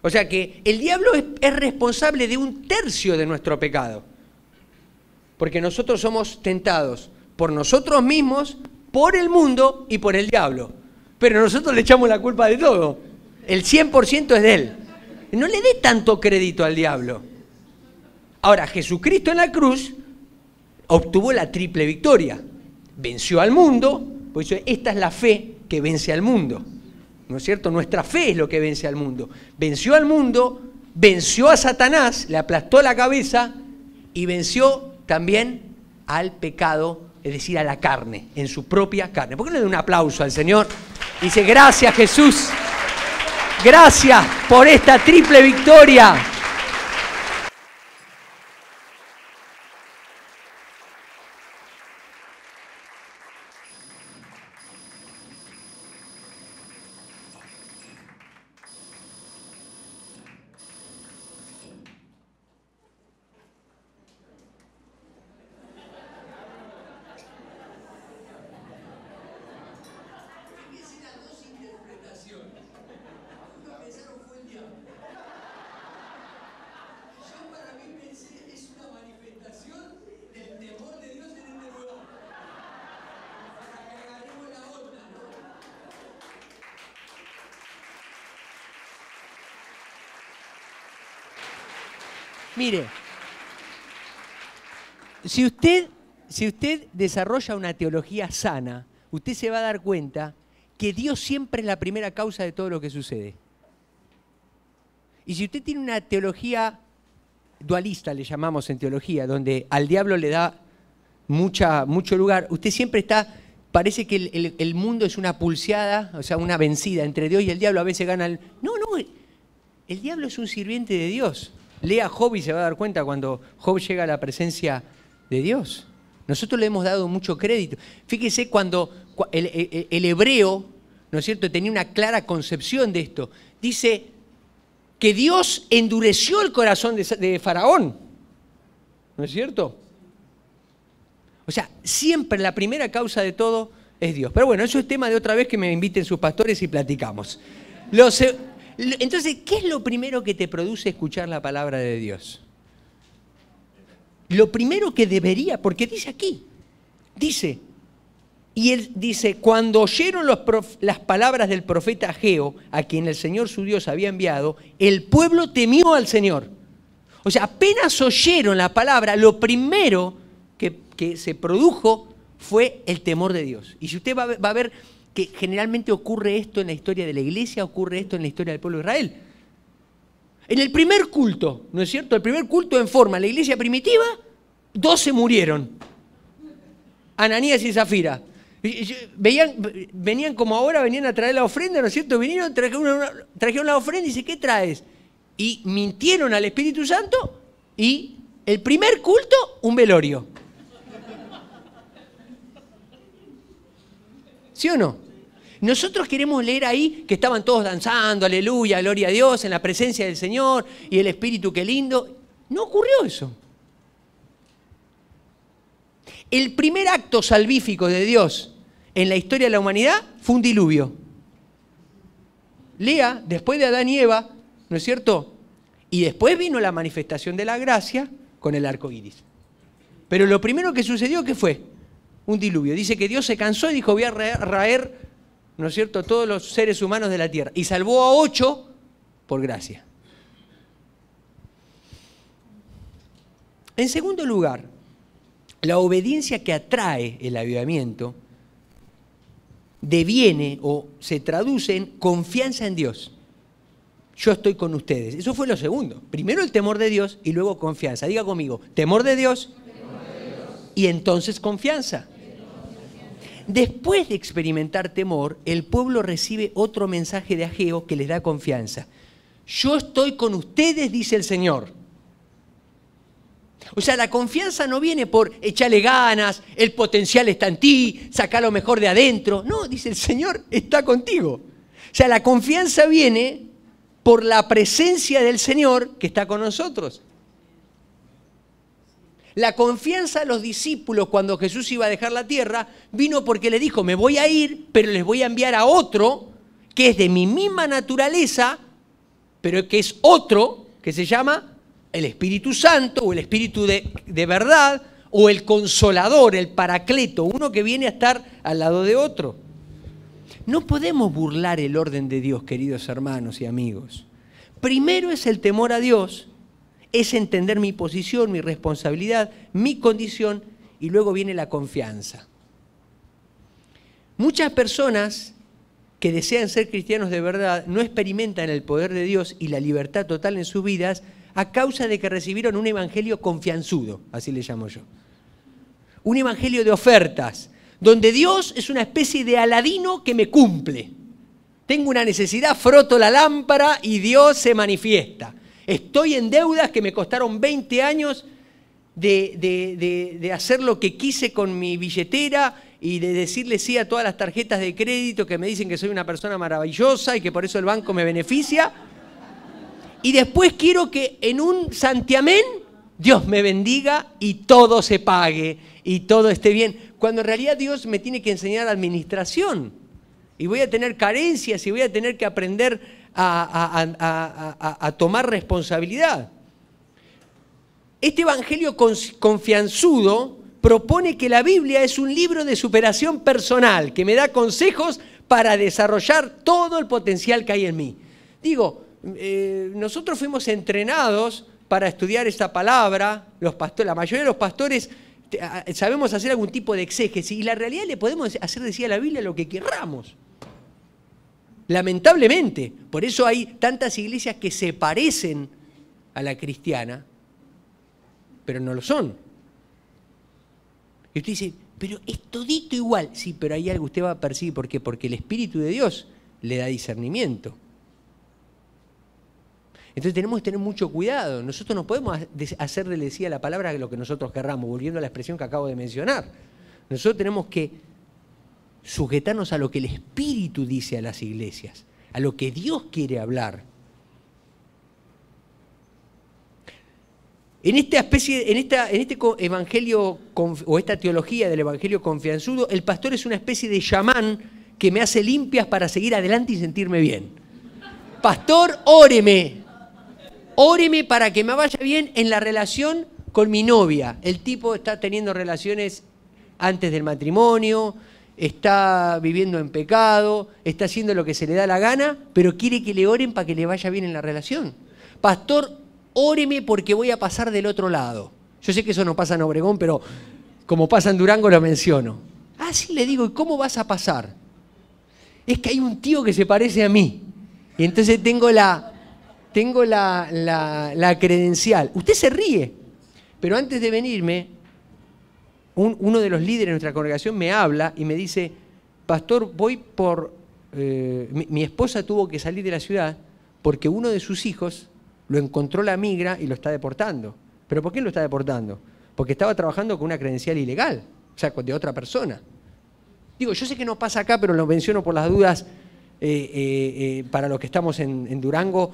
O sea que el diablo es responsable de 1/3 de nuestro pecado. Porque nosotros somos tentados por nosotros mismos, por el mundo y por el diablo. Pero nosotros le echamos la culpa de todo. El 100% es de él. No le dé tanto crédito al diablo. Ahora, Jesucristo en la cruz obtuvo la triple victoria. Venció al mundo, por eso esta es la fe que vence al mundo. ¿No es cierto? Nuestra fe es lo que vence al mundo. Venció al mundo, venció a Satanás, le aplastó la cabeza y venció también al pecado, es decir, a la carne, en su propia carne. ¿Por qué no le da un aplauso al Señor? Dice, gracias Jesús, gracias por esta triple victoria. Mire, si usted desarrolla una teología sana, usted se va a dar cuenta que Dios siempre es la primera causa de todo lo que sucede. Y si usted tiene una teología dualista, le llamamos en teología, donde al diablo le da mucho lugar, usted siempre parece que el mundo es una pulseada, o sea, una vencida entre Dios y el diablo, a veces gana el... No, el diablo es un sirviente de Dios. Lea Job y se va a dar cuenta cuando Job llega a la presencia de Dios. Nosotros le hemos dado mucho crédito. Fíjese cuando el hebreo, ¿no es cierto?, tenía una clara concepción de esto. Dice que Dios endureció el corazón de Faraón. ¿No es cierto? O sea, siempre la primera causa de todo es Dios. Pero bueno, eso es tema de otra vez que me inviten sus pastores y platicamos. Entonces, ¿qué es lo primero que te produce escuchar la palabra de Dios? Lo primero que debería, porque dice aquí, dice, Y él dice, cuando oyeron las palabras del profeta Ageo, a quien el Señor su Dios había enviado, el pueblo temió al Señor. O sea, apenas oyeron la palabra, lo primero que se produjo fue el temor de Dios. Y si usted va a ver que generalmente ocurre esto en la historia de la iglesia, ocurre esto en la historia del pueblo de Israel. En el primer culto, ¿no es cierto? El primer culto en forma, la iglesia primitiva, 12 murieron. Ananías y Zafira. Venían como ahora, venían a traer la ofrenda, ¿no es cierto? Vinieron, trajeron la ofrenda y dice, ¿qué traes? Y mintieron al Espíritu Santo y el primer culto, un velorio. ¿Sí o no? Nosotros queremos leer ahí que estaban todos danzando, aleluya, gloria a Dios, en la presencia del Señor y el Espíritu, qué lindo. No ocurrió eso. El primer acto salvífico de Dios en la historia de la humanidad fue un diluvio. Lea, después de Adán y Eva, ¿no es cierto? Y después vino la manifestación de la gracia con el arco iris. Pero lo primero que sucedió, ¿qué fue? Un diluvio. Dice que Dios se cansó y dijo, voy a raer, ¿no es cierto?, todos los seres humanos de la tierra. Y salvó a 8 por gracia. En segundo lugar, la obediencia que atrae el avivamiento deviene o se traduce en confianza en Dios. Yo estoy con ustedes. Eso fue lo segundo. Primero el temor de Dios y luego confianza. Diga conmigo, temor de Dios, y entonces confianza. Después de experimentar temor, el pueblo recibe otro mensaje de Ageo que les da confianza. Yo estoy con ustedes, dice el Señor. O sea, la confianza no viene por echarle ganas, el potencial está en ti, sacar lo mejor de adentro. No, dice el Señor, está contigo. O sea, la confianza viene por la presencia del Señor que está con nosotros. La confianza a los discípulos cuando Jesús iba a dejar la tierra vino porque le dijo, me voy a ir, pero les voy a enviar a otro que es de mi misma naturaleza, pero que es otro que se llama el Espíritu Santo o el Espíritu de verdad o el Consolador, el Paracleto, uno que viene a estar al lado de otro. No podemos burlar el orden de Dios, queridos hermanos y amigos. Primero es el temor a Dios, es entender mi posición, mi responsabilidad, mi condición, y luego viene la confianza. Muchas personas que desean ser cristianos de verdad no experimentan el poder de Dios y la libertad total en sus vidas a causa de que recibieron un evangelio confianzudo, así le llamo yo. Un evangelio de ofertas, donde Dios es una especie de Aladino que me cumple. Tengo una necesidad, froto la lámpara y Dios se manifiesta. Estoy en deudas que me costaron 20 años de hacer lo que quise con mi billetera y de decirle sí a todas las tarjetas de crédito que me dicen que soy una persona maravillosa y que por eso el banco me beneficia. Y después quiero que en un santiamén Dios me bendiga y todo se pague y todo esté bien. Cuando en realidad Dios me tiene que enseñar administración. Y voy a tener carencias y voy a tener que aprender a tomar responsabilidad. Este evangelio confianzudo propone que la Biblia es un libro de superación personal, que me da consejos para desarrollar todo el potencial que hay en mí. Digo, nosotros fuimos entrenados para estudiar esta palabra, la mayoría de los pastores sabemos hacer algún tipo de exégesis y la realidad le podemos hacer decir a la Biblia lo que querramos. Lamentablemente, por eso hay tantas iglesias que se parecen a la cristiana, pero no lo son. Y usted dice, pero es todito igual. Sí, pero hay algo, usted va a percibir. ¿Por qué? Porque el Espíritu de Dios le da discernimiento. Entonces tenemos que tener mucho cuidado. Nosotros no podemos hacerle decir a la palabra lo que nosotros querramos, volviendo a la expresión que acabo de mencionar. Nosotros tenemos que sujetarnos a lo que el Espíritu dice a las iglesias, a lo que Dios quiere hablar. En este evangelio o esta teología del evangelio confianzudo, el pastor es una especie de chamán que me hace limpias para seguir adelante y sentirme bien. Pastor, óreme para que me vaya bien en la relación con mi novia. El tipo está teniendo relaciones antes del matrimonio está viviendo en pecado, está haciendo lo que se le da la gana, pero quiere que le oren para que le vaya bien en la relación. Pastor, óreme porque voy a pasar del otro lado. Yo sé que eso no pasa en Obregón, pero como pasa en Durango lo menciono. Ah, sí, le digo, ¿y cómo vas a pasar? Es que hay un tío que se parece a mí. Y entonces tengo la credencial. Usted se ríe, pero antes de venirme, uno de los líderes de nuestra congregación me habla y me dice, pastor, voy por... mi esposa tuvo que salir de la ciudad porque uno de sus hijos lo encontró la migra y lo está deportando. ¿Pero por qué lo está deportando? Porque estaba trabajando con una credencial ilegal, o sea, de otra persona. Digo, yo sé que no pasa acá, pero lo menciono por las dudas para los que estamos en Durango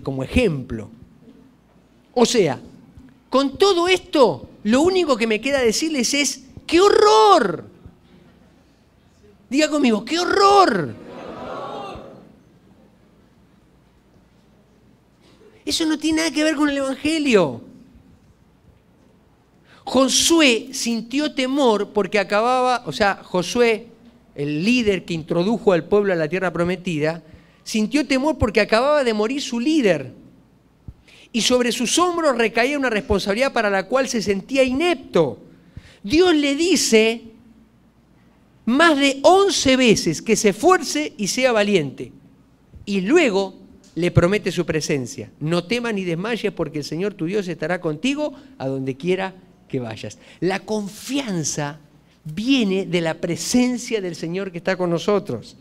como ejemplo. O sea, con todo esto, lo único que me queda decirles es, ¡qué horror! Diga conmigo, ¡qué horror! Eso no tiene nada que ver con el Evangelio. Josué sintió temor porque acababa, o sea, Josué, el líder que introdujo al pueblo a la tierra prometida, sintió temor porque acababa de morir su líder. Y sobre sus hombros recaía una responsabilidad para la cual se sentía inepto. Dios le dice más de 11 veces que se esfuerce y sea valiente. Y luego le promete su presencia. No temas ni desmayes porque el Señor tu Dios estará contigo a donde quiera que vayas. La confianza viene de la presencia del Señor que está con nosotros.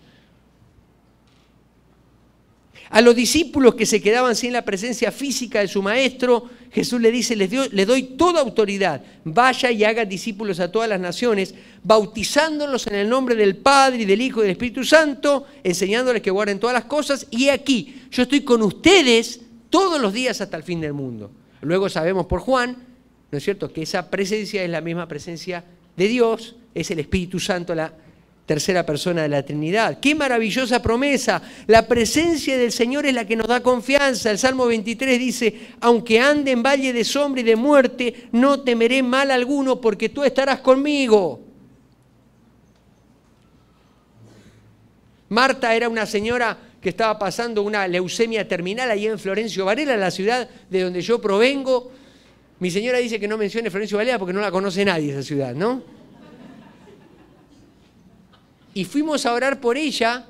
A los discípulos que se quedaban sin la presencia física de su maestro, Jesús le dice, les doy toda autoridad. Vaya y haga discípulos a todas las naciones, bautizándolos en el nombre del Padre y del Hijo y del Espíritu Santo, enseñándoles que guarden todas las cosas. Y aquí, yo estoy con ustedes todos los días hasta el fin del mundo. Luego sabemos por Juan, ¿no es cierto?, que esa presencia es la misma presencia de Dios, es el Espíritu Santo, la tercera persona de la Trinidad. ¡Qué maravillosa promesa! La presencia del Señor es la que nos da confianza. El Salmo 23 dice, aunque ande en valle de sombra y de muerte, no temeré mal alguno porque tú estarás conmigo. Marta era una señora que estaba pasando una leucemia terminal ahí en Florencio Varela, la ciudad de donde yo provengo. Mi señora dice que no mencione Florencio Varela porque no la conoce nadie esa ciudad, ¿no? Y fuimos a orar por ella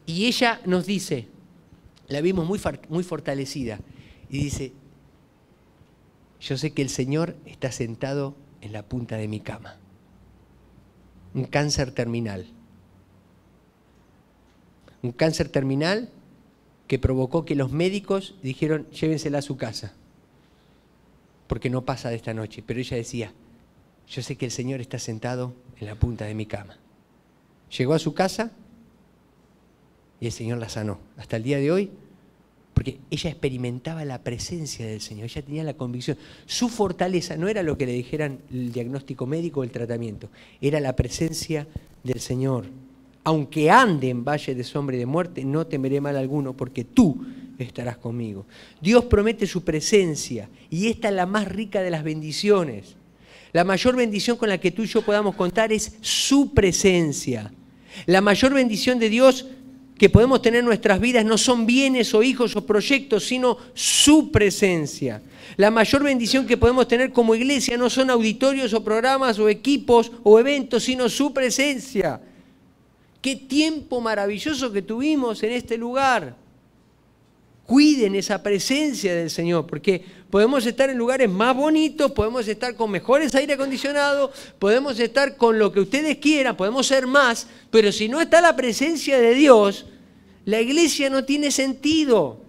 y ella nos dice, la vimos muy fortalecida, y dice, yo sé que el Señor está sentado en la punta de mi cama. Un cáncer terminal. Un cáncer terminal que provocó que los médicos dijeron, llévensela a su casa, porque no pasa de esta noche. Pero ella decía, yo sé que el Señor está sentado en la punta de mi cama. Llegó a su casa y el Señor la sanó. Hasta el día de hoy, porque ella experimentaba la presencia del Señor, ella tenía la convicción. Su fortaleza no era lo que le dijeran el diagnóstico médico o el tratamiento, era la presencia del Señor. Aunque ande en valle de sombra y de muerte, no temeré mal alguno, porque tú estarás conmigo. Dios promete su presencia y esta es la más rica de las bendiciones. La mayor bendición con la que tú y yo podamos contar es su presencia. La mayor bendición de Dios que podemos tener en nuestras vidas no son bienes o hijos o proyectos, sino su presencia. La mayor bendición que podemos tener como iglesia no son auditorios o programas o equipos o eventos, sino su presencia. ¡Qué tiempo maravilloso que tuvimos en este lugar! Cuiden esa presencia del Señor, porque podemos estar en lugares más bonitos, podemos estar con mejores aire acondicionado, podemos estar con lo que ustedes quieran, podemos ser más, pero si no está la presencia de Dios, la iglesia no tiene sentido.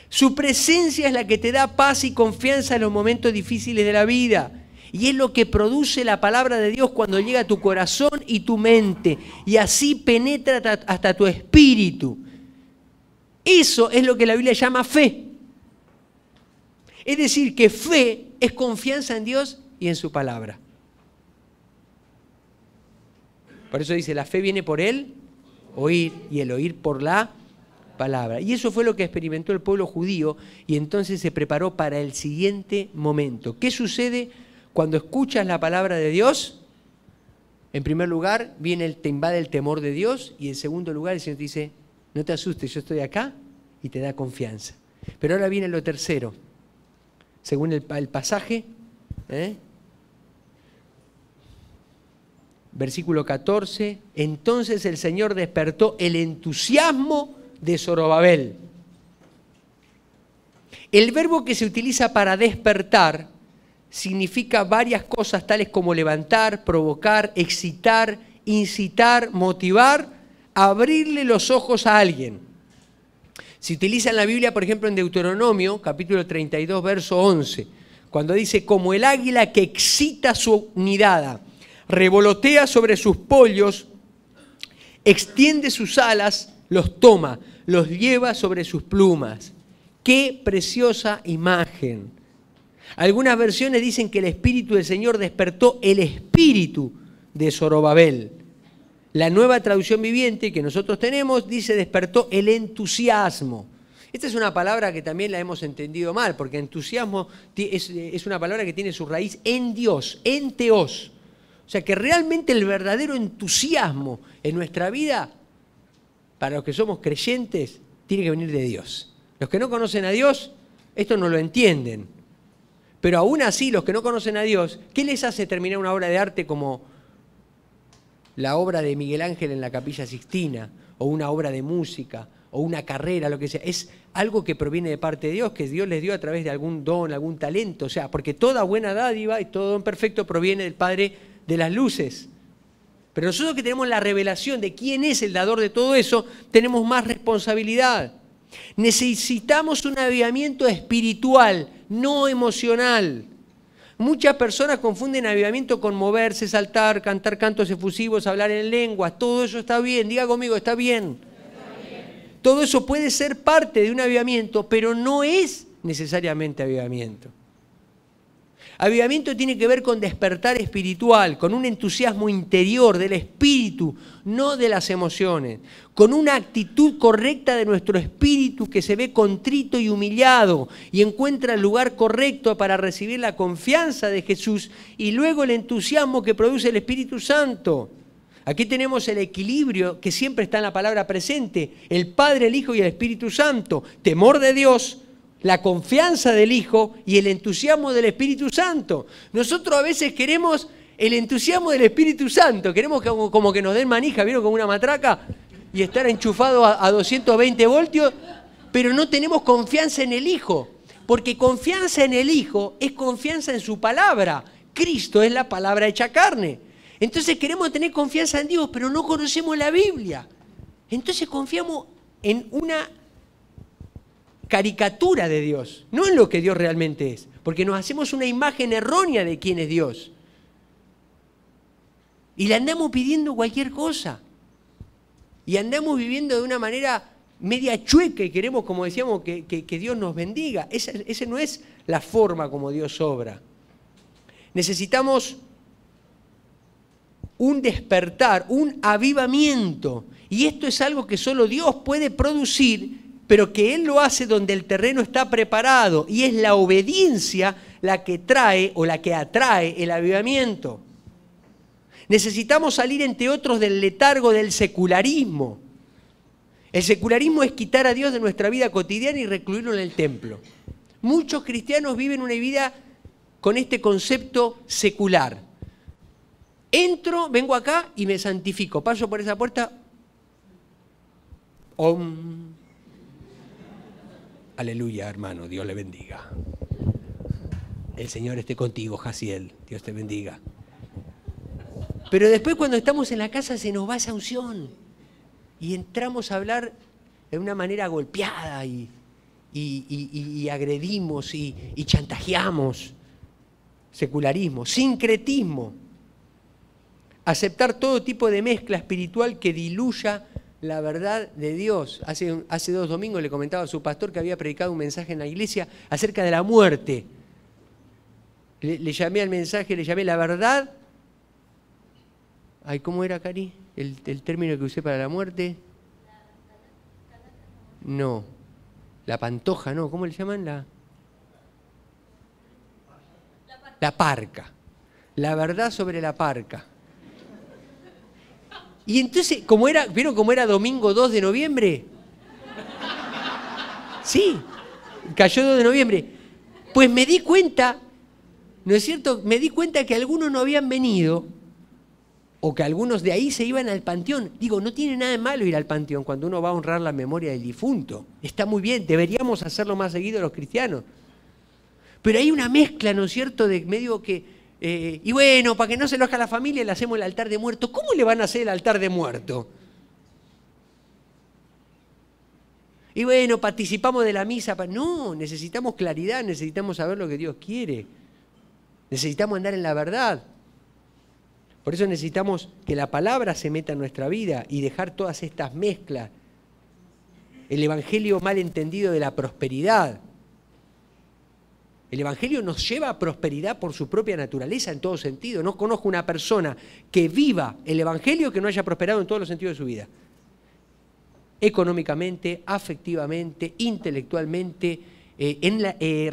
Su presencia es la que te da paz y confianza en los momentos difíciles de la vida. Y es lo que produce la palabra de Dios cuando llega a tu corazón y tu mente, y así penetra hasta tu espíritu. Eso es lo que la Biblia llama fe. Es decir, que fe es confianza en Dios y en su palabra. Por eso dice, la fe viene por el oír y el oír por la palabra. Y eso fue lo que experimentó el pueblo judío y entonces se preparó para el siguiente momento. ¿Qué sucede cuando escuchas la palabra de Dios? En primer lugar, te invade el temor de Dios, y en segundo lugar el Señor te dice, no te asustes, yo estoy acá, y te da confianza. Pero ahora viene lo tercero. Según el pasaje, versículo 14, entonces el Señor despertó el entusiasmo de Zorobabel. El verbo que se utiliza para despertar significa varias cosas tales como levantar, provocar, excitar, incitar, motivar, abrirle los ojos a alguien. Se utiliza en la Biblia, por ejemplo, en Deuteronomio, capítulo 32, verso 11, cuando dice, como el águila que excita su nidada, revolotea sobre sus pollos, extiende sus alas, los toma, los lleva sobre sus plumas. ¡Qué preciosa imagen! Algunas versiones dicen que el Espíritu del Señor despertó el espíritu de Zorobabel. La Nueva Traducción Viviente que nosotros tenemos dice despertó el entusiasmo. Esta es una palabra que también la hemos entendido mal, porque entusiasmo es una palabra que tiene su raíz en Dios, en Teos. O sea que realmente el verdadero entusiasmo en nuestra vida, para los que somos creyentes, tiene que venir de Dios. Los que no conocen a Dios, esto no lo entienden. Pero aún así, los que no conocen a Dios, ¿qué les hace terminar una obra de arte como la obra de Miguel Ángel en la Capilla Sixtina, o una obra de música, o una carrera, lo que sea? Es algo que proviene de parte de Dios, que Dios les dio a través de algún don, algún talento. O sea, porque toda buena dádiva y todo don perfecto proviene del Padre de las luces. Pero nosotros que tenemos la revelación de quién es el dador de todo eso, tenemos más responsabilidad. Necesitamos un avivamiento espiritual, no emocional. Muchas personas confunden avivamiento con moverse, saltar, cantar cantos efusivos, hablar en lenguas. Todo eso está bien, diga conmigo, está bien. Todo eso puede ser parte de un avivamiento, pero no es necesariamente avivamiento. Avivamiento tiene que ver con despertar espiritual, con un entusiasmo interior del espíritu, no de las emociones, con una actitud correcta de nuestro espíritu que se ve contrito y humillado y encuentra el lugar correcto para recibir la confianza de Jesús y luego el entusiasmo que produce el Espíritu Santo. Aquí tenemos el equilibrio que siempre está en la palabra presente, el Padre, el Hijo y el Espíritu Santo, temor de Dios, la confianza del Hijo y el entusiasmo del Espíritu Santo. Nosotros a veces queremos el entusiasmo del Espíritu Santo, queremos como que nos den manija, ¿vieron? Como una matraca y estar enchufado a 220 voltios, pero no tenemos confianza en el Hijo, porque confianza en el Hijo es confianza en su palabra. Cristo es la palabra hecha carne. Entonces queremos tener confianza en Dios, pero no conocemos la Biblia. Entonces confiamos en una caricatura de Dios, no en lo que Dios realmente es, porque nos hacemos una imagen errónea de quién es Dios. Y le andamos pidiendo cualquier cosa. Y andamos viviendo de una manera media chueca y queremos, como decíamos, que Dios nos bendiga. Esa no es la forma como Dios obra. Necesitamos un despertar, un avivamiento. Y esto es algo que solo Dios puede producir, pero que Él lo hace donde el terreno está preparado. Y es la obediencia la que trae o la que atrae el avivamiento. Necesitamos salir, entre otros, del letargo del secularismo. El secularismo es quitar a Dios de nuestra vida cotidiana y recluirlo en el templo. Muchos cristianos viven una vida con este concepto secular. Entro, vengo acá y me santifico. Paso por esa puerta. Om. Aleluya, hermano. Dios le bendiga. El Señor esté contigo, Jaciel. Dios te bendiga. Pero después cuando estamos en la casa se nos va esa unción. Y entramos a hablar de una manera golpeada y agredimos y chantajeamos. Secularismo, sincretismo. Aceptar todo tipo de mezcla espiritual que diluya la verdad de Dios. Hace 2 domingos le comentaba a su pastor que había predicado un mensaje en la iglesia acerca de la muerte. Le llamé al mensaje, le llamé la verdad. Ay, ¿cómo era, Cari? El término que usé para la muerte. No. La pantoja, no. ¿Cómo le llaman? La parca. La verdad sobre la parca. Y entonces, ¿vieron cómo era domingo 2 de noviembre? Sí, cayó 2 de noviembre. Pues me di cuenta, ¿no es cierto? Me di cuenta que algunos no habían venido, o que algunos de ahí se iban al panteón. Digo, no tiene nada de malo ir al panteón cuando uno va a honrar la memoria del difunto. Está muy bien, deberíamos hacerlo más seguido los cristianos. Pero hay una mezcla, ¿no es cierto?, de medio que... y bueno, para que no se enoje a la familia, le hacemos el altar de muerto. ¿Cómo le van a hacer el altar de muerto? Y bueno, participamos de la misa. No, necesitamos claridad, necesitamos saber lo que Dios quiere. Necesitamos andar en la verdad. Por eso necesitamos que la palabra se meta en nuestra vida y dejar todas estas mezclas. El evangelio mal entendido de la prosperidad. El evangelio nos lleva a prosperidad por su propia naturaleza en todo sentido. No conozco una persona que viva el evangelio que no haya prosperado en todos los sentidos de su vida. Económicamente, afectivamente, intelectualmente,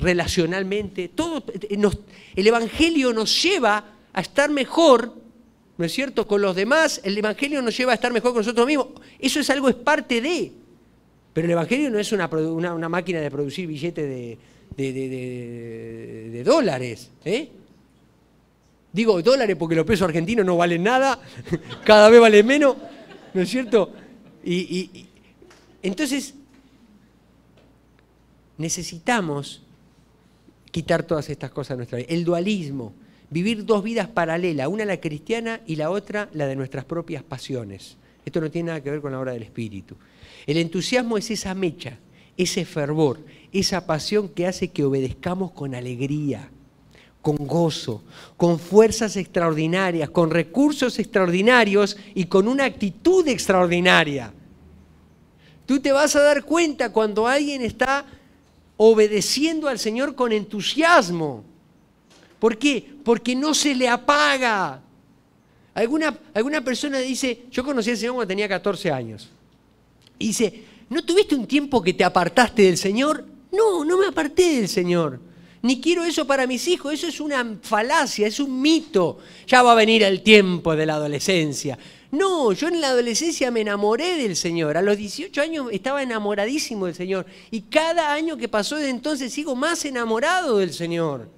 relacionalmente. El evangelio nos lleva a estar mejor, ¿no es cierto?, con los demás. El evangelio nos lleva a estar mejor con nosotros mismos. Eso es algo, es parte de. Pero el evangelio no es una máquina de producir billetes de dólares. Digo dólares porque los pesos argentinos no valen nada, cada vez valen menos, ¿no es cierto? Entonces, necesitamos quitar todas estas cosas de nuestra vida. El dualismo, vivir dos vidas paralelas, una la cristiana y la otra la de nuestras propias pasiones. Esto no tiene nada que ver con la obra del Espíritu. El entusiasmo es esa mecha, ese fervor, esa pasión que hace que obedezcamos con alegría, con gozo, con fuerzas extraordinarias, con recursos extraordinarios y con una actitud extraordinaria. Tú te vas a dar cuenta cuando alguien está obedeciendo al Señor con entusiasmo. ¿Por qué? Porque no se le apaga. Alguna persona dice, yo conocí al Señor cuando tenía 14 años. Y dice, ¿no tuviste un tiempo que te apartaste del Señor? No, no me aparté del Señor. Ni quiero eso para mis hijos, eso es una falacia, es un mito. Ya va a venir el tiempo de la adolescencia. No, yo en la adolescencia me enamoré del Señor. A los 18 años estaba enamoradísimo del Señor. Y cada año que pasó desde entonces sigo más enamorado del Señor.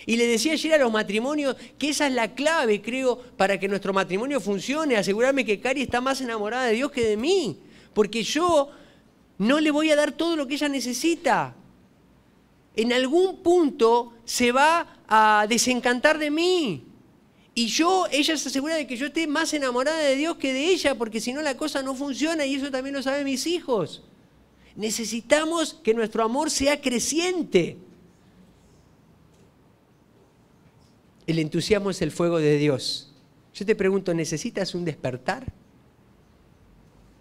Y le decía ayer a los matrimonios que esa es la clave, creo, para que nuestro matrimonio funcione. Asegurarme que Cari está más enamorada de Dios que de mí. Porque yo no le voy a dar todo lo que ella necesita. En algún punto se va a desencantar de mí. Y ella se asegura de que yo esté más enamorada de Dios que de ella, porque si no la cosa no funciona, y eso también lo saben mis hijos. Necesitamos que nuestro amor sea creciente. El entusiasmo es el fuego de Dios. Yo te pregunto, ¿necesitas un despertar?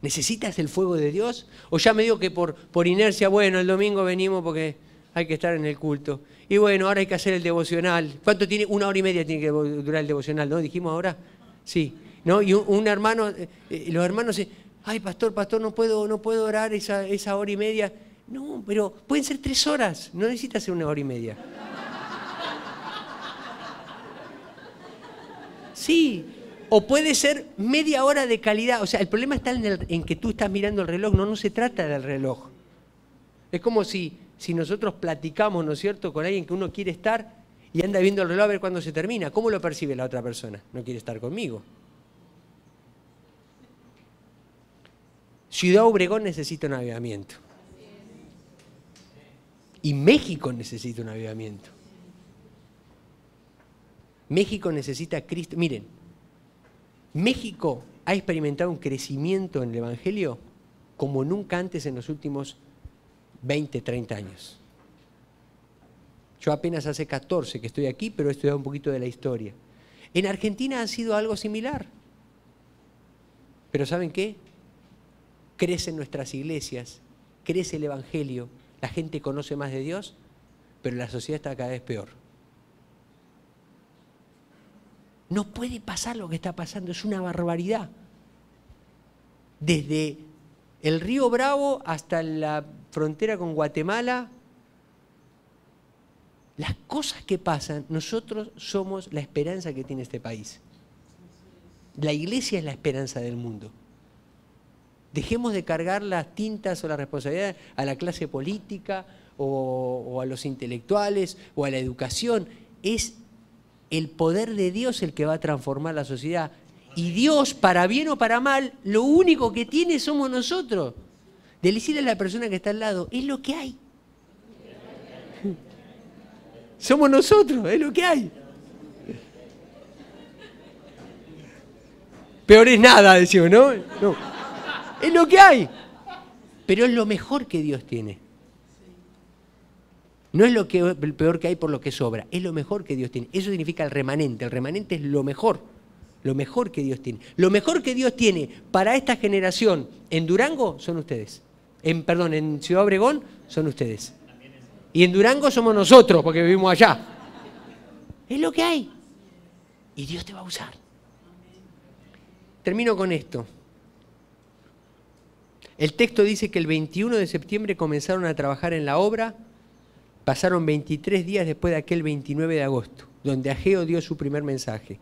¿Necesitas el fuego de Dios? ¿O ya me digo que por inercia, bueno, el domingo venimos porque hay que estar en el culto? Y bueno, ahora hay que hacer el devocional. ¿Cuánto tiene? 1 hora y media tiene que durar el devocional, ¿no? ¿Dijimos ahora? Sí. ¿No? Y un hermano, los hermanos dicen, ay, pastor, no puedo orar esa hora y media. No, pero pueden ser 3 horas, no necesitas hacer 1 hora y media. Sí, o puede ser media hora de calidad. O sea, el problema está en que tú estás mirando el reloj, no se trata del reloj. Es como si nosotros platicamos, ¿no es cierto?, con alguien que uno quiere estar y anda viendo el reloj a ver cuándo se termina. ¿Cómo lo percibe la otra persona? No quiere estar conmigo. Ciudad Obregón necesita un avivamiento. Y México necesita un avivamiento. México necesita a Cristo. Miren, México ha experimentado un crecimiento en el Evangelio como nunca antes en los últimos 20, 30 años. Yo apenas hace 14 que estoy aquí, pero he estudiado un poquito de la historia. En Argentina ha sido algo similar. Pero ¿saben qué? Crecen nuestras iglesias, crece el Evangelio, la gente conoce más de Dios, pero la sociedad está cada vez peor. No puede pasar lo que está pasando, es una barbaridad. Desde el río Bravo hasta la frontera con Guatemala, las cosas que pasan, nosotros somos la esperanza que tiene este país. La iglesia es la esperanza del mundo. Dejemos de cargar las tintas o las responsabilidades a la clase política o a los intelectuales o a la educación. Es el poder de Dios el que va a transformar la sociedad. Y Dios, para bien o para mal, lo único que tiene somos nosotros. De decirle a la persona que está al lado, es lo que hay. Somos nosotros, es lo que hay. Peor es nada, decimos, ¿no? No. Es lo que hay. Pero es lo mejor que Dios tiene. No es lo peor que hay por lo que sobra, es lo mejor que Dios tiene. Eso significa el remanente. El remanente es lo mejor que Dios tiene. Lo mejor que Dios tiene para esta generación en Durango son ustedes. En Ciudad Obregón son ustedes. Y en Durango somos nosotros, porque vivimos allá. Es lo que hay. Y Dios te va a usar. Termino con esto. El texto dice que el 21 de septiembre comenzaron a trabajar en la obra. Pasaron 23 días después de aquel 29 de agosto, donde Ageo dio su primer mensaje.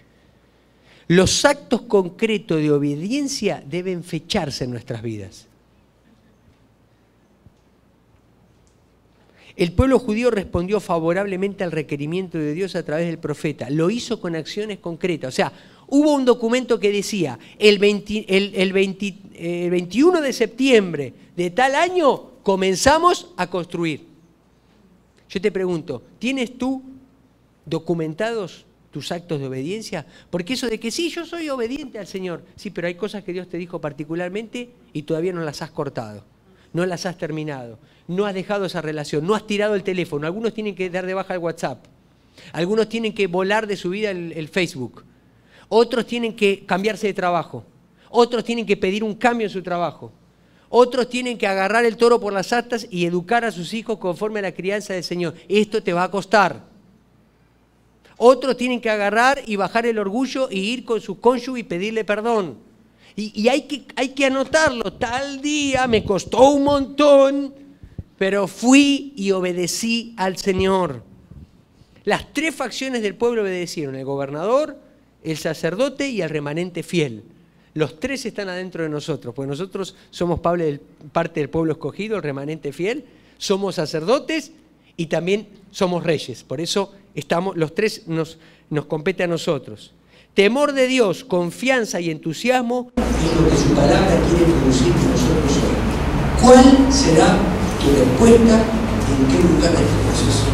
Los actos concretos de obediencia deben fecharse en nuestras vidas. El pueblo judío respondió favorablemente al requerimiento de Dios a través del profeta. Lo hizo con acciones concretas. O sea, hubo un documento que decía, el 21 de septiembre de tal año comenzamos a construir. Yo te pregunto, ¿tienes tú documentados tus actos de obediencia? Porque eso de que sí, yo soy obediente al Señor. Sí, pero hay cosas que Dios te dijo particularmente y todavía no las has cortado. No las has terminado. No has dejado esa relación. No has tirado el teléfono. Algunos tienen que dar de baja el WhatsApp. Algunos tienen que volar de su vida el Facebook. Otros tienen que cambiarse de trabajo. Otros tienen que pedir un cambio en su trabajo. Otros tienen que agarrar el toro por las astas y educar a sus hijos conforme a la crianza del Señor. Esto te va a costar. Otros tienen que agarrar y bajar el orgullo y ir con su cónyuge y pedirle perdón. Y hay que anotarlo. Tal día me costó un montón, pero fui y obedecí al Señor. Las tres facciones del pueblo obedecieron: el gobernador, el sacerdote y el remanente fiel. Los tres están adentro de nosotros, porque nosotros somos parte del pueblo escogido, el remanente fiel, somos sacerdotes y también somos reyes. Por eso los tres nos compete a nosotros. Temor de Dios, confianza y entusiasmo es lo que su palabra quiere producir en nosotros hoy. ¿Cuál será tu respuesta y en qué lugar de este proceso?